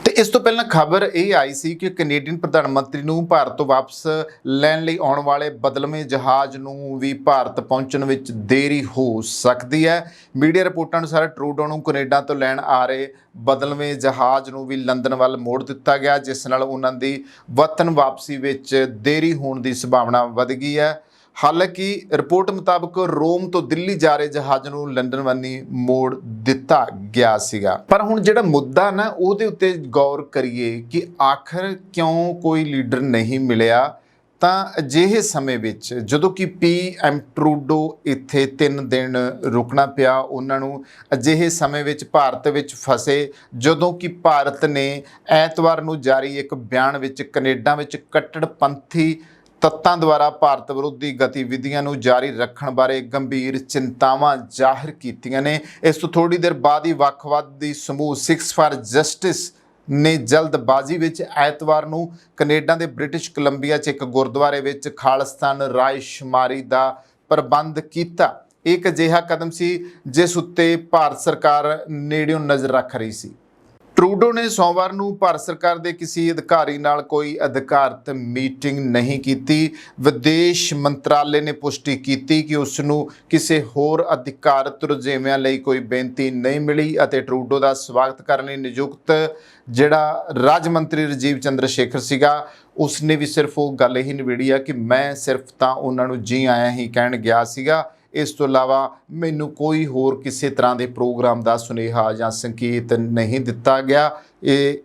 S1: ਤੇ ਇਸ ਤੋਂ ਪਹਿਲਾਂ ਖਬਰ ਇਹ ਆਈ ਸੀ ਕਿ ਕੈਨੇਡੀਅਨ ਪ੍ਰਧਾਨ ਮੰਤਰੀ ਨੂੰ ਭਾਰਤ ਤੋਂ ਵਾਪਸ ਲੈਣ ਲਈ ਆਉਣ ਵਾਲੇ ਬਦਲਵੇਂ ਜਹਾਜ਼ ਨੂੰ ਵੀ ਭਾਰਤ ਪਹੁੰਚਣ ਵਿੱਚ ਦੇਰੀ ਹੋ ਸਕਦੀ ਹੈ। ਮੀਡੀਆ ਰਿਪੋਰਟਾਂ ਅਨੁਸਾਰ ਟਰੂਡੋ ਨੂੰ ਕੈਨੇਡਾ ਤੋਂ ਲੈਣ ਆ ਰਹੇ ਬਦਲਵੇਂ ਜਹਾਜ਼ ਨੂੰ ਵੀ ਲੰਡਨ ਵੱਲ ਮੋੜ ਦਿੱਤਾ ਗਿਆ, ਜਿਸ ਨਾਲ ਉਹਨਾਂ ਦੀ ਵਤਨ ਵਾਪਸੀ ਵਿੱਚ ਦੇਰੀ ਹੋਣ ਦੀ ਸੰਭਾਵਨਾ ਵਧ ਗਈ ਹੈ। ਹਾਲਾਂਕਿ ਰਿਪੋਰਟ ਮੁਤਾਬਕ ਰੋਮ ਤੋਂ ਦਿੱਲੀ ਜਾ ਰਹੇ ਜਹਾਜ਼ ਨੂੰ ਲੰਡਨ ਵੱਲ ਮੋੜ ਦਿੱਤਾ ਗਿਆ ਸੀਗਾ। ਪਰ ਹੁਣ ਜਿਹੜਾ ਮੁੱਦਾ ਨਾ ਉਹਦੇ ਉੱਤੇ ਗੌਰ ਕਰੀਏ ਕਿ ਆਖਰ ਕਿਉਂ ਕੋਈ ਲੀਡਰ ਨਹੀਂ ਮਿਲਿਆ। ਤਾਂ ਅਜਿਹੇ ਸਮੇਂ ਵਿੱਚ ਜਦੋਂ ਕਿ PM ਟਰੂਡੋ ਇੱਥੇ 3 ਦਿਨ ਰੁਕਣਾ ਪਿਆ, ਉਹਨਾਂ ਨੂੰ ਅਜਿਹੇ ਸਮੇਂ ਵਿੱਚ ਭਾਰਤ ਵਿੱਚ ਫਸੇ, ਜਦੋਂ ਕਿ ਭਾਰਤ ਨੇ ਐਤਵਾਰ ਨੂੰ ਜਾਰੀ ਇੱਕ ਬਿਆਨ ਵਿੱਚ ਕੈਨੇਡਾ ਵਿੱਚ ਕੱਟੜਪੰਥੀ ਤੱਤਾਂ ਦੁਆਰਾ ਭਾਰਤ ਵਿਰੋਧੀ ਗਤੀਵਿਧੀਆਂ ਨੂੰ ਜਾਰੀ ਰੱਖਣ ਬਾਰੇ ਗੰਭੀਰ ਚਿੰਤਾਵਾਂ ਜ਼ਾਹਿਰ ਕੀਤੀਆਂ ਨੇ। ਇਸ ਤੋਂ ਥੋੜ੍ਹੀ ਦੇਰ ਬਾਅਦ ਹੀ ਵੱਖਵਾਦੀ ਸਮੂਹ 6 ਫਾਰ ਜਸਟਿਸ ਨੇ ਜਲਦਬਾਜ਼ੀ ਵਿੱਚ ਐਤਵਾਰ ਨੂੰ ਕੈਨੇਡਾ ਦੇ ਬ੍ਰਿਟਿਸ਼ ਕੋਲੰਬੀਆ 'ਚ ਇੱਕ ਗੁਰਦੁਆਰੇ ਵਿੱਚ ਖਾਲਿਸਤਾਨ ਰਾਇਸ਼ੁਮਾਰੀ ਦਾ ਪ੍ਰਬੰਧ ਕੀਤਾ। ਇਹ ਇੱਕ ਅਜਿਹਾ ਕਦਮ ਸੀ ਜਿਸ ਉੱਤੇ ਭਾਰਤ ਸਰਕਾਰ ਨੇੜਿਓਂ ਨਜ਼ਰ ਰੱਖ ਰਹੀ ਸੀ। ਟਰੂਡੋ ਨੇ ਸੋਮਵਾਰ ਨੂੰ ਭਾਰਤ ਸਰਕਾਰ ਦੇ ਕਿਸੇ ਅਧਿਕਾਰੀ ਨਾਲ ਕੋਈ ਅਧਿਕਾਰਤ ਮੀਟਿੰਗ ਨਹੀਂ ਕੀਤੀ। ਵਿਦੇਸ਼ ਮੰਤਰਾਲੇ ਨੇ ਪੁਸ਼ਟੀ ਕੀਤੀ ਕਿ ਉਸ ਨੂੰ ਕਿਸੇ ਹੋਰ ਅਧਿਕਾਰਤ ਰੁਝੇਵਿਆਂ ਲਈ ਕੋਈ ਬੇਨਤੀ ਨਹੀਂ ਮਿਲੀ ਅਤੇ ਟਰੂਡੋ ਦਾ ਸਵਾਗਤ ਕਰਨ ਲਈ ਨਿਯੁਕਤ ਜਿਹੜਾ ਰਾਜ ਮੰਤਰੀ ਰਾਜੀਵ ਚੰਦਰ ਸ਼ੇਖਰ ਸੀਗਾ, ਉਸਨੇ ਵੀ ਸਿਰਫ ਉਹ ਗੱਲ ਹੀ ਨਿਬੇੜੀ ਆ ਕਿ ਮੈਂ ਸਿਰਫ ਤਾਂ ਉਹਨਾਂ ਨੂੰ ਜੀ ਆਇਆਂ ਹੀ ਕਹਿਣ ਗਿਆ ਸੀਗਾ, ਇਸ ਤੋਂ ਇਲਾਵਾ ਮੈਨੂੰ ਕੋਈ ਹੋਰ ਕਿਸੇ ਤਰ੍ਹਾਂ ਦੇ ਪ੍ਰੋਗਰਾਮ ਦਾ ਸੁਨੇਹਾ ਜਾਂ ਸੰਕੇਤ ਨਹੀਂ ਦਿੱਤਾ ਗਿਆ। ਇਹ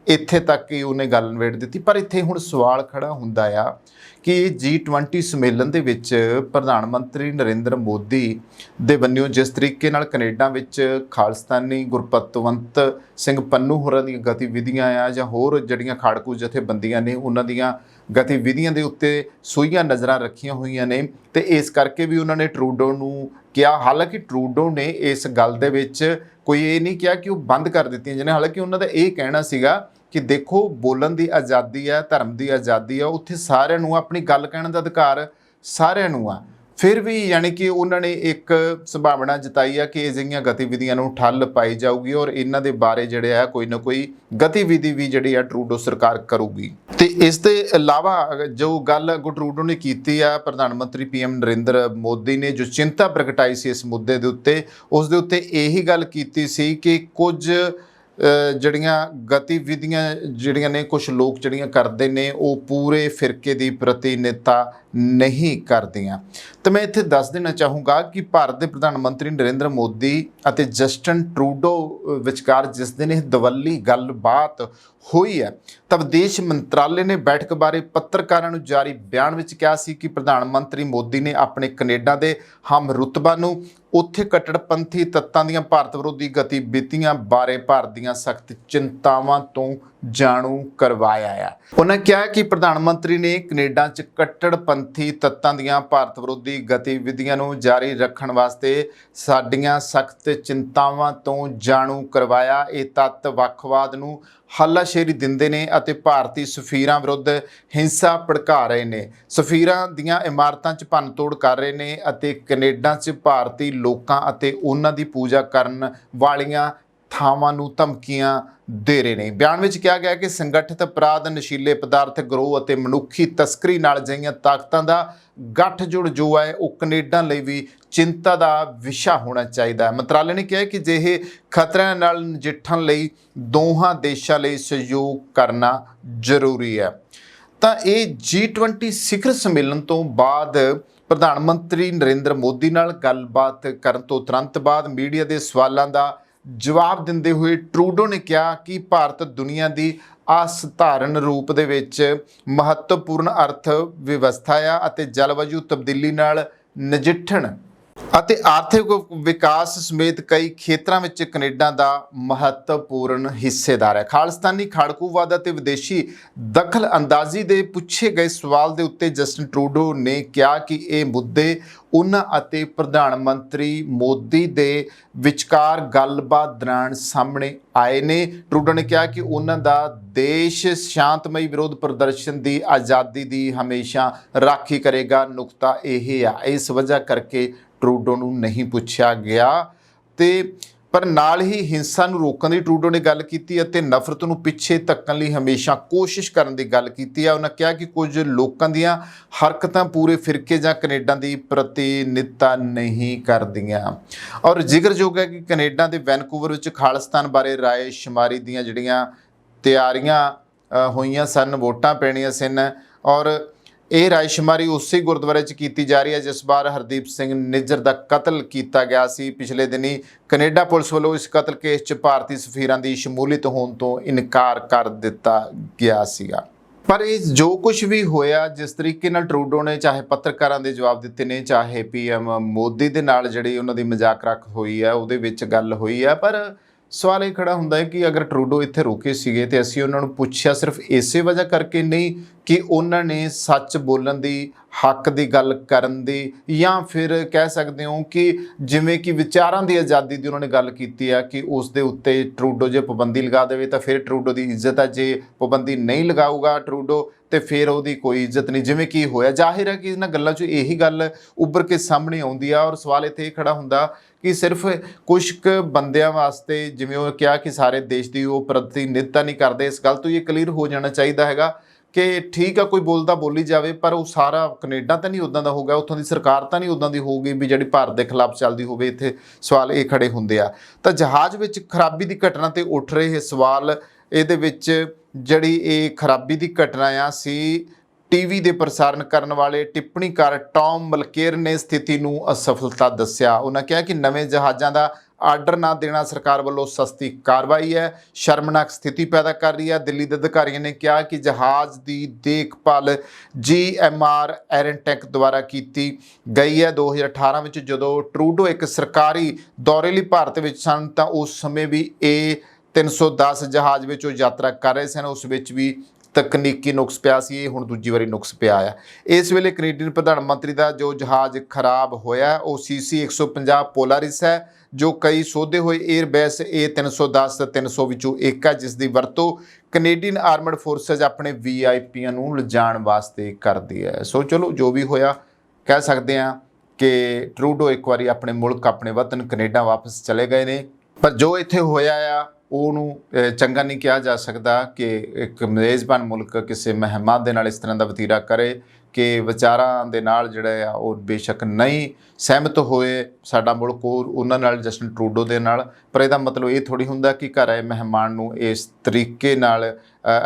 S1: ਇੱਥੇ ਤੱਕ ਹੀ ਉਹਨੇ ਗੱਲ ਨਿਬੇੜ ਦਿੱਤੀ। ਪਰ ਇੱਥੇ ਹੁਣ ਸਵਾਲ ਖੜਾ ਹੁੰਦਾ ਆ ਕਿ G20 ਸੰਮੇਲਨ ਦੇ ਵਿੱਚ ਪ੍ਰਧਾਨ ਮੰਤਰੀ ਨਰਿੰਦਰ ਮੋਦੀ ਦੇ ਵੱਲੋਂ ਜਿਸ ਤਰੀਕੇ ਨਾਲ ਕੈਨੇਡਾ ਵਿੱਚ ਖਾਲਿਸਤਾਨੀ ਗੁਰਪਤਵੰਤ ਸਿੰਘ ਪੰਨੂ ਹੋਰਾਂ ਦੀਆਂ ਗਤੀਵਿਧੀਆਂ ਆ ਜਾਂ ਹੋਰ ਜਿਹੜੀਆਂ ਖਾੜਕੂ ਜਥੇਬੰਦੀਆਂ ਨੇ ਉਹਨਾਂ ਦੀਆਂ ਗਤੀਵਿਧੀਆਂ ਦੇ ਉੱਤੇ ਸੂਈਆਂ ਨਜ਼ਰਾਂ ਰੱਖੀਆਂ ਹੋਈਆਂ ਨੇ, ਤੇ ਇਸ ਕਰਕੇ ਵੀ ਉਹਨਾਂ ਨੇ ਟਰੂਡੋ ਨੂੰ ਕਿਹਾ। ਹਾਲਾਂਕਿ ਟਰੂਡੋ ਨੇ ਇਸ ਗੱਲ ਦੇ ਵਿੱਚ ਕੋਈ ਇਹ ਨਹੀਂ ਕਿਹਾ ਕਿ ਉਹ ਬੰਦ ਕਰ ਦਿੱਤੀਆਂ ਜਾਣ। ਹਾਲਾਂਕਿ ਉਹਨਾਂ ਦਾ ਇਹ ਕਹਿਣਾ ਸੀਗਾ ਕਿ ਦੇਖੋ ਬੋਲਣ ਦੀ ਆਜ਼ਾਦੀ ਹੈ, ਧਰਮ ਦੀ ਆਜ਼ਾਦੀ ਹੈ, ਉੱਥੇ ਸਾਰਿਆਂ ਨੂੰ ਆਪਣੀ ਗੱਲ ਕਹਿਣ ਦਾ ਅਧਿਕਾਰ ਸਾਰਿਆਂ ਨੂੰ ਆ। ਫਿਰ ਵੀ ਯਾਨੀ ਕਿ ਉਹਨਾਂ ਨੇ ਇੱਕ ਸੰਭਾਵਨਾ ਜਤਾਈ ਆ ਕਿ ਅਜਿਹੀਆਂ ਗਤੀਵਿਧੀਆਂ ਨੂੰ ਠੱਲ ਪਾਈ ਜਾਊਗੀ ਔਰ ਇਹਨਾਂ ਦੇ ਬਾਰੇ ਜਿਹੜੇ ਆ ਕੋਈ ਨਾ ਕੋਈ ਗਤੀਵਿਧੀ ਵੀ ਜਿਹੜੀ ਆ ਟਰੂਡੋ ਸਰਕਾਰ ਕਰੂਗੀ। ਤੇ ਇਸ ਦੇ ਇਲਾਵਾ ਜੋ ਗੱਲ ਟਰੂਡੋ ਨੇ ਕੀਤੀ ਆ, ਪ੍ਰਧਾਨ ਮੰਤਰੀ PM ਨਰਿੰਦਰ ਮੋਦੀ ਨੇ ਜੋ ਚਿੰਤਾ ਪ੍ਰਗਟਾਈ ਸੀ ਇਸ ਮੁੱਦੇ ਦੇ ਉੱਤੇ, ਉਸ ਦੇ ਉੱਤੇ ਇਹੀ ਗੱਲ ਕੀਤੀ ਸੀ ਕਿ ਕੁਝ ਜਿਹੜੀਆਂ ਗਤੀਵਿਧੀਆਂ ਜਿਹੜੀਆਂ ਨੇ ਕੁਝ ਲੋਕ ਜਿਹੜੀਆਂ ਕਰਦੇ ਨੇ ਉਹ ਪੂਰੇ ਫਿਰਕੇ ਦੀ ਪ੍ਰਤੀਨਿਧਤਾ ਨਹੀਂ ਕਰਦੀਆਂ। ਤਾਂ ਮੈਂ ਇੱਥੇ ਦੱਸ ਦੇਣਾ ਚਾਹੂੰਗਾ ਕਿ ਭਾਰਤ ਦੇ ਪ੍ਰਧਾਨ ਮੰਤਰੀ ਨਰਿੰਦਰ ਮੋਦੀ ਅਤੇ ਜਸਟਿਨ ਟਰੂਡੋ ਵਿਚਕਾਰ ਜਿਸ ਦਿਨ ਇਹ ਦਵੱਲੀ ਗੱਲਬਾਤ ਹੋਈ ਹੈ ਤਾਂ ਵਿਦੇਸ਼ ਮੰਤਰਾਲੇ ਨੇ ਬੈਠਕ ਬਾਰੇ ਪੱਤਰਕਾਰਾਂ ਨੂੰ ਜਾਰੀ ਬਿਆਨ ਵਿੱਚ ਕਿਹਾ ਸੀ ਕਿ ਪ੍ਰਧਾਨ ਮੰਤਰੀ ਮੋਦੀ ਨੇ ਆਪਣੇ ਕੈਨੇਡਾ ਦੇ ਹਮ ਰੁਤਬਾ ਨੂੰ ਉੱਥੇ ਕੱਟੜਪੰਥੀ ਤੱਤਾਂ ਦੀਆਂ ਭਾਰਤ ਵਿਰੋਧੀ ਗਤੀਵਿਧੀਆਂ ਬਾਰੇ ਭਾਰਤ ਦੀਆਂ ਸਖਤ ਚਿੰਤਾਵਾਂ ਤੋਂ ਜਾਣੂ ਕਰਵਾਇਆ ਹੈ। ਉਹਨਾਂ ਕਿਹਾ ਕਿ ਪ੍ਰਧਾਨ ਮੰਤਰੀ ਨੇ ਕੈਨੇਡਾ 'ਚ ਕੱਟੜਪੰਥੀ ਤੱਤਾਂ ਦੀਆਂ ਭਾਰਤ ਵਿਰੋਧੀ ਗਤੀਵਿਧੀਆਂ ਨੂੰ ਜਾਰੀ ਰੱਖਣ ਵਾਸਤੇ ਸਾਡੀਆਂ ਸਖਤ ਚਿੰਤਾਵਾਂ ਤੋਂ ਜਾਣੂ ਕਰਵਾਇਆ। ਇਹ ਤੱਤ ਵੱਖਵਾਦ ਨੂੰ ਹੱਲਾਸ਼ੇਰੀ ਦਿੰਦੇ ਨੇ ਅਤੇ ਭਾਰਤੀ ਸਫੀਰਾਂ ਵਿਰੁੱਧ ਹਿੰਸਾ ਭੜਕਾ ਰਹੇ ਨੇ, ਸਫੀਰਾਂ ਦੀਆਂ ਇਮਾਰਤਾਂ 'ਚ ਭੰਨਤੋੜ ਕਰ ਰਹੇ ਨੇ ਅਤੇ ਕੈਨੇਡਾ 'ਚ ਭਾਰਤੀ ਲੋਕਾਂ ਅਤੇ ਉਹਨਾਂ ਦੀ ਪੂਜਾ ਕਰਨ ਵਾਲੀਆਂ ਥਾਵਾਂ ਨੂੰ ਧਮਕੀਆਂ ਦੇ ਰਹੇ ਨੇ। ਬਿਆਨ ਵਿੱਚ ਕਿਹਾ ਗਿਆ ਕਿ ਸੰਗਠਿਤ ਅਪਰਾਧ, ਨਸ਼ੀਲੇ ਪਦਾਰਥ ਗਰੋਹ ਅਤੇ ਮਨੁੱਖੀ ਤਸਕਰੀ ਨਾਲ ਅਜਿਹੀਆਂ ਤਾਕਤਾਂ ਦਾ ਗੱਠਜੋੜ ਜੋ ਹੈ ਉਹ ਕੈਨੇਡਾ ਲਈ ਵੀ ਚਿੰਤਾ ਦਾ ਵਿਸ਼ਾ ਹੋਣਾ ਚਾਹੀਦਾ ਹੈ। ਮੰਤਰਾਲੇ ਨੇ ਕਿਹਾ ਕਿ ਅਜਿਹੇ ਖਤਰਿਆਂ ਨਾਲ ਨਜਿੱਠਣ ਲਈ ਦੋਹਾਂ ਦੇਸ਼ਾਂ ਲਈ ਸਹਿਯੋਗ ਕਰਨਾ ਜ਼ਰੂਰੀ ਹੈ। ਤਾਂ ਇਹ G20 ਸਿਖਰ ਸੰਮੇਲਨ ਤੋਂ ਬਾਅਦ ਪ੍ਰਧਾਨ ਮੰਤਰੀ ਨਰਿੰਦਰ ਮੋਦੀ ਨਾਲ ਗੱਲਬਾਤ ਕਰਨ ਤੋਂ ਤੁਰੰਤ ਬਾਅਦ ਮੀਡੀਆ ਦੇ ਸਵਾਲਾਂ ਦਾ ਜਵਾਬ ਦਿੰਦੇ ਹੋਏ ਟਰੂਡੋ ਨੇ ਕਿਹਾ ਕਿ ਭਾਰਤ ਦੁਨੀਆ ਦੀ ਅਸਧਾਰਨ ਰੂਪ ਦੇ ਵਿੱਚ ਮਹੱਤਵਪੂਰਨ ਅਰਥ ਵਿਵਸਥਾ ਆ ਅਤੇ ਜਲਵਾਯੂ ਤਬਦੀਲੀ ਨਾਲ ਨਜਿੱਠਣ ਅਤੇ ਆਰਥਿਕ ਵਿਕਾਸ ਸਮੇਤ ਕਈ ਖੇਤਰਾਂ ਵਿੱਚ ਕੈਨੇਡਾ ਦਾ ਮਹੱਤਵਪੂਰਨ ਹਿੱਸੇਦਾਰ ਹੈ। ਖਾਲਿਸਤਾਨੀ ਖਾੜਕੂਵਾਦ ਅਤੇ ਵਿਦੇਸ਼ੀ ਦਖਲ ਅੰਦਾਜ਼ੀ ਦੇ ਪੁੱਛੇ ਗਏ ਸਵਾਲ ਦੇ ਉੱਤੇ ਜਸਟਿਨ ਟਰੂਡੋ ਨੇ ਕਿਹਾ ਕਿ ਇਹ ਮੁੱਦੇ ਉਹਨਾਂ ਅਤੇ ਪ੍ਰਧਾਨ ਮੰਤਰੀ ਮੋਦੀ ਦੇ ਵਿਚਕਾਰ ਗੱਲਬਾਤ ਦੌਰਾਨ ਸਾਹਮਣੇ ਆਏ ਨੇ। ਟਰੂਡੋ ਨੇ ਕਿਹਾ ਕਿ ਉਹਨਾਂ ਦਾ ਦੇਸ਼ ਸ਼ਾਂਤਮਈ ਵਿਰੋਧ ਪ੍ਰਦਰਸ਼ਨ ਦੀ ਆਜ਼ਾਦੀ ਦੀ ਹਮੇਸ਼ਾ ਰਾਖੀ ਕਰੇਗਾ। ਨੁਕਤਾ ਇਹ ਆ, ਇਸ ਵਜ੍ਹਾ ਕਰਕੇ ਟਰੂਡੋ ਨੂੰ ਨਹੀਂ ਪੁੱਛਿਆ ਗਿਆ ਤੇ ਪਰ ਨਾਲ ਹੀ ਹਿੰਸਾ ਨੂੰ ਰੋਕਣ ਦੀ ਟਰੂਡੋ ਨੇ ਗੱਲ ਕੀਤੀ ਅਤੇ ਨਫ਼ਰਤ ਨੂੰ ਪਿੱਛੇ ਧੱਕਣ ਲਈ ਹਮੇਸ਼ਾ ਕੋਸ਼ਿਸ਼ ਕਰਨ ਦੀ ਗੱਲ ਕੀਤੀ ਹੈ। ਉਹਨਾਂ ਕਿਹਾ ਕਿ ਕੁਝ ਲੋਕਾਂ ਦੀਆਂ ਹਰਕਤਾਂ ਪੂਰੇ ਫਿਰਕੇ ਜਾਂ ਕੈਨੇਡਾ ਦੀ ਪ੍ਰਤੀਨਿਧਤਾ ਨਹੀਂ ਕਰਦੀਆਂ ਔਰ ਜ਼ਿਕਰਯੋਗ ਹੈ ਕਿ ਕੈਨੇਡਾ ਦੇ ਵੈਨਕੂਵਰ ਵਿੱਚ ਖਾਲਿਸਤਾਨ ਬਾਰੇ ਰਾਏ ਸ਼ੁਮਾਰੀ ਦੀਆਂ ਜਿਹੜੀਆਂ ਤਿਆਰੀਆਂ ਹੋਈਆਂ ਸਨ, ਵੋਟਾਂ ਪੈਣੀਆਂ ਸਨ ਔਰ ਇਹ ਰਾਏਸ਼ੁਮਾਰੀ ਉਸੇ ਗੁਰਦੁਆਰੇ 'ਚ ਕੀਤੀ ਜਾ ਰਹੀ ਹੈ ਜਿਸ ਵਾਰ ਹਰਦੀਪ ਸਿੰਘ ਨਿੱਜਰ ਦਾ ਕਤਲ ਕੀਤਾ ਗਿਆ ਸੀ। ਪਿਛਲੇ ਦਿਨੀ ਕੈਨੇਡਾ ਪੁਲਿਸ ਵੱਲੋਂ ਇਸ ਕਤਲ ਕੇਸ 'ਚ ਭਾਰਤੀ ਸਫੀਰਾਂ ਦੀ ਸ਼ਮੂਲੀਅਤ ਹੋਣ ਤੋਂ ਇਨਕਾਰ ਕਰ ਦਿੱਤਾ ਗਿਆ ਸੀਗਾ। ਪਰ ਇਹ ਜੋ ਕੁਝ ਵੀ ਹੋਇਆ, ਜਿਸ ਤਰੀਕੇ ਨਾਲ ਟਰੂਡੋ ਨੇ ਚਾਹੇ ਪੱਤਰਕਾਰਾਂ ਦੇ ਜਵਾਬ ਦਿੱਤੇ ਨੇ, ਚਾਹੇ PM ਮੋਦੀ ਦੇ ਨਾਲ ਜਿਹੜੀ ਉਹਨਾਂ ਦੀ ਮਜ਼ਾਕ ਰੱਖ ਹੋਈ ਹੈ ਉਹਦੇ ਵਿੱਚ ਗੱਲ ਹੋਈ ਹੈ, ਪਰ ਸਵਾਲ ਇਹ ਖੜਾ ਹੁੰਦਾ ਹੈ ਕਿ ਅਗਰ ਟਰੂਡੋ ਇੱਥੇ ਰੁਕੇ ਸੀਗੇ ਤੇ ਅਸੀਂ ਉਹਨਾਂ ਨੂੰ ਪੁੱਛਿਆ ਸਿਰਫ ਇਸੇ ਵਜ੍ਹਾ ਕਰਕੇ ਨਹੀਂ ਕਿ ਉਹਨਾਂ ਨੇ ਸੱਚ ਬੋਲਣ ਦੀ, ਹੱਕ ਦੀ ਗੱਲ ਕਰਨ ਦੀ, ਜਾਂ ਫਿਰ ਕਹਿ ਸਕਦੇ ਹੋ ਕਿ ਜਿਵੇਂ ਕਿ ਵਿਚਾਰਾਂ ਦੀ ਆਜ਼ਾਦੀ ਦੀ ਉਹਨਾਂ ਨੇ ਗੱਲ ਕੀਤੀ ਆ ਕਿ ਉਸ ਦੇ ਉੱਤੇ ਟਰੂਡੋ ਜੇ ਪਾਬੰਦੀ ਲਗਾ ਦੇਵੇ ਤਾਂ ਫਿਰ ਟਰੂਡੋ ਦੀ ਇੱਜ਼ਤ ਹੈ, ਜੇ ਪਾਬੰਦੀ ਨਹੀਂ ਲਗਾਊਗਾ ਟਰੂਡੋ ਤੇ ਫਿਰ ਉਹਦੀ ਕੋਈ ਇੱਜ਼ਤ ਨਹੀਂ, ਜਿਵੇਂ ਕਿ ਹੋਇਆ। ਜ਼ਾਹਿਰ ਹੈ ਕਿ ਇਹਨਾਂ ਗੱਲਾਂ 'ਚੋਂ ਇਹੀ ਗੱਲ ਉੱਭਰ ਕੇ ਸਾਹਮਣੇ ਆਉਂਦੀ ਆ ਔਰ ਸਵਾਲ ਇੱਥੇ ਇਹ ਖੜਾ ਹੁੰਦਾ ਕਿ ਸਿਰਫ ਕੁਝ ਕੁ ਬੰਦਿਆਂ ਵਾਸਤੇ, ਜਿਵੇਂ ਉਹ ਕਿਹਾ ਕਿ ਸਾਰੇ ਦੇਸ਼ ਦੀ ਉਹ ਪ੍ਰਤੀਨਿਧਤਾ ਨਹੀਂ ਕਰਦੇ, ਇਸ ਗੱਲ ਤੋਂ ਇਹ ਕਲੀਅਰ ਹੋ ਜਾਣਾ ਚਾਹੀਦਾ ਹੈਗਾ ਕਿ ਠੀਕ ਆ ਕੋਈ ਬੋਲਦਾ ਬੋਲੀ ਜਾਵੇ ਪਰ ਉਹ ਸਾਰਾ ਕੈਨੇਡਾ ਤਾਂ ਨਹੀਂ ਉੱਦਾਂ ਦਾ ਹੋਊਗਾ, ਉੱਥੋਂ ਦੀ ਸਰਕਾਰ ਤਾਂ ਨਹੀਂ ਉੱਦਾਂ ਦੀ ਹੋਊਗੀ ਵੀ ਜਿਹੜੀ ਭਾਰਤ ਦੇ ਖਿਲਾਫ ਚੱਲਦੀ ਹੋਵੇ। ਇੱਥੇ ਸਵਾਲ ਇਹ ਖੜੇ ਹੁੰਦੇ ਆ। ਤਾਂ ਜਹਾਜ਼ ਵਿੱਚ ਖਰਾਬੀ ਦੀ ਘਟਨਾ ਤੇ ਉੱਠ ਰਹੇ ਸਵਾਲ, ਇਹਦੇ ਵਿੱਚ ਜਿਹੜੀ ਇਹ ਖਰਾਬੀ ਦੀ ਘਟਨਾ ਆ ਸੀ TV ਦੇ ਪ੍ਰਸਾਰਣ ਕਰਨ ਵਾਲੇ ਟਿੱਪਣੀਕਾਰ ਟੌਮ ਮਲਕੇਰ ਨੇ ਸਥਿਤੀ ਨੂੰ ਅਸਫਲਤਾ ਦੱਸਿਆ। ਉਹਨਾਂ ਕਿਹਾ ਕਿ ਨਵੇਂ ਜਹਾਜ਼ਾਂ ਦਾ ਆਰਡਰ ਨਾ ਦੇਣਾ ਸਰਕਾਰ ਵੱਲੋਂ ਸਸਤੀ ਕਾਰਵਾਈ ਹੈ, ਸ਼ਰਮਨਾਕ ਸਥਿਤੀ ਪੈਦਾ ਕਰ ਰਹੀ ਹੈ। ਦਿੱਲੀ ਦੇ ਅਧਿਕਾਰੀਆਂ ਨੇ ਕਿਹਾ ਕਿ ਜਹਾਜ਼ ਦੀ ਦੇਖਭਾਲ GMR ਐਰਨਟੈਕ ਦੁਆਰਾ ਕੀਤੀ ਗਈ ਹੈ। 2018 ਵਿੱਚ ਜਦੋਂ ਟਰੂਡੋ ਇੱਕ ਸਰਕਾਰੀ ਦੌਰੇ ਲਈ ਭਾਰਤ ਵਿੱਚ ਸਨ ਤਾਂ ਉਸ ਸਮੇਂ ਵੀ ਇਹ 310 ਜਹਾਜ਼ ਵਿੱਚ ਉਹ ਯਾਤਰਾ ਕਰ ਰਹੇ ਸਨ, ਉਸ ਵਿੱਚ ਵੀ ਤਕਨੀਕੀ ਨੁਕਸ ਪਿਆ ਸੀ। ਇਹ ਹੁਣ ਦੂਜੀ ਵਾਰੀ ਨੁਕਸ ਪਿਆ ਆ। ਇਸ ਵੇਲੇ ਕੈਨੇਡੀਅਨ ਪ੍ਰਧਾਨ ਮੰਤਰੀ ਦਾ ਜੋ ਜਹਾਜ਼ ਖਰਾਬ ਹੋਇਆ ਉਹ CC 150 ਪੋਲਾਰਿਸ ਹੈ, ਜੋ ਕਈ ਸੋਧੇ ਹੋਏ 에ਅਰਬੈਸ A310 300 ਵਿੱਚੋਂ ਇੱਕ ਹੈ, ਜਿਸ ਦੀ ਵਰਤੋਂ ਕੈਨੇਡੀਅਨ ਆਰਮਡ ਫੋਰਸਿਸ ਆਪਣੇ VIPਆਂ ਨੂੰ ਲਿਜਾਣ ਵਾਸਤੇ ਕਰਦੀ ਹੈ। ਸੋ ਚਲੋ ਜੋ ਵੀ ਹੋਇਆ, ਕਹਿ ਸਕਦੇ ਹਾਂ ਕਿ ਟਰੂਡੋ ਇੱਕ ਵਾਰੀ ਆਪਣੇ ਮੁਲਕ, ਆਪਣੇ ਵਤਨ ਕੈਨੇਡਾ ਵਾਪਸ ਚਲੇ ਗਏ ਨੇ। ਪਰ ਜੋ ਇੱਥੇ ਹੋਇਆ ਆ ਉਹਨੂੰ ਚੰਗਾ ਨਹੀਂ ਕਿਹਾ ਜਾ ਸਕਦਾ ਕਿ ਇੱਕ ਮੇਜ਼ਬਾਨ ਮੁਲਕ ਕਿਸੇ ਮਹਿਮਾਨ ਦੇ ਨਾਲ ਇਸ ਤਰ੍ਹਾਂ ਦਾ ਵਤੀਰਾ ਕਰੇ ਕਿ ਵਿਚਾਰਾਂ ਦੇ ਨਾਲ ਜਿਹੜਾ ਆ ਉਹ ਬੇਸ਼ੱਕ ਨਹੀਂ ਸਹਿਮਤ ਹੋਏ ਸਾਡਾ ਮੁਲਕ ਉਹਨਾਂ ਨਾਲ, ਜਸਟਿਨ ਟਰੂਡੋ ਦੇ ਨਾਲ, ਪਰ ਇਹਦਾ ਮਤਲਬ ਇਹ ਥੋੜ੍ਹੀ ਹੁੰਦਾ ਕਿ ਘਰ ਆਏ ਮਹਿਮਾਨ ਨੂੰ ਇਸ ਤਰੀਕੇ ਨਾਲ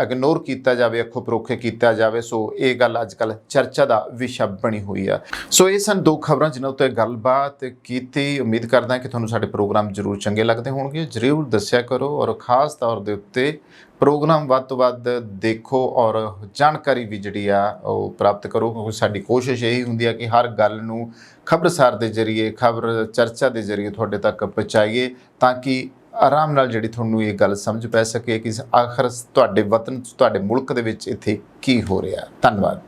S1: ਇਗਨੋਰ ਕੀਤਾ ਜਾਵੇ, ਅੱਖੋਂ ਪਰੋਖੇ ਕੀਤਾ ਜਾਵੇ। ਸੋ ਇਹ ਗੱਲ ਅੱਜ ਕੱਲ੍ਹ ਚਰਚਾ ਦਾ ਵਿਸ਼ਾ ਬਣੀ ਹੋਈ ਆ। ਸੋ ਇਹ ਸਨ ਦੋ ਖਬਰਾਂ ਜਿਨ੍ਹਾਂ ਉੱਤੇ ਗੱਲਬਾਤ ਕੀਤੀ। ਉਮੀਦ ਕਰਦਾ ਕਿ ਤੁਹਾਨੂੰ ਸਾਡੇ ਪ੍ਰੋਗਰਾਮ ਜ਼ਰੂਰ ਚੰਗੇ ਲੱਗਦੇ ਹੋਣਗੇ। ਜ਼ਰੂਰ ਦੱਸਿਆ ਕਰੋ ਔਰ ਖ਼ਾਸ ਤੌਰ ਦੇ ਉੱਤੇ ਪ੍ਰੋਗਰਾਮ ਵੱਧ ਤੋਂ ਵੱਧ ਦੇਖੋ ਔਰ ਜਾਣਕਾਰੀ ਵੀ ਜਿਹੜੀ ਆ ਉਹ ਪ੍ਰਾਪਤ ਕਰੋ, ਕਿਉਂਕਿ ਸਾਡੀ ਕੋਸ਼ਿਸ਼ ਇਹੀ ਹੁੰਦੀ ਆ ਕਿ ਹਰ ਗੱਲ ਨੂੰ ਖਬਰਸਾਰ ਦੇ ਜ਼ਰੀਏ, ਖਬਰ ਚਰਚਾ ਦੇ ਜ਼ਰੀਏ ਤੁਹਾਡੇ ਤੱਕ ਪਹੁੰਚਾਈਏ, ਤਾਂ ਕਿ ਆਰਾਮ ਨਾਲ ਜਿਹੜੀ ਤੁਹਾਨੂੰ ਇਹ ਗੱਲ ਸਮਝ ਪੈ ਸਕੇ ਕਿ ਆਖਰ ਤੁਹਾਡੇ ਵਤਨ, ਤੁਹਾਡੇ ਮੁਲਕ ਦੇ ਵਿੱਚ ਇੱਥੇ ਕੀ ਹੋ ਰਿਹਾ। ਧੰਨਵਾਦ।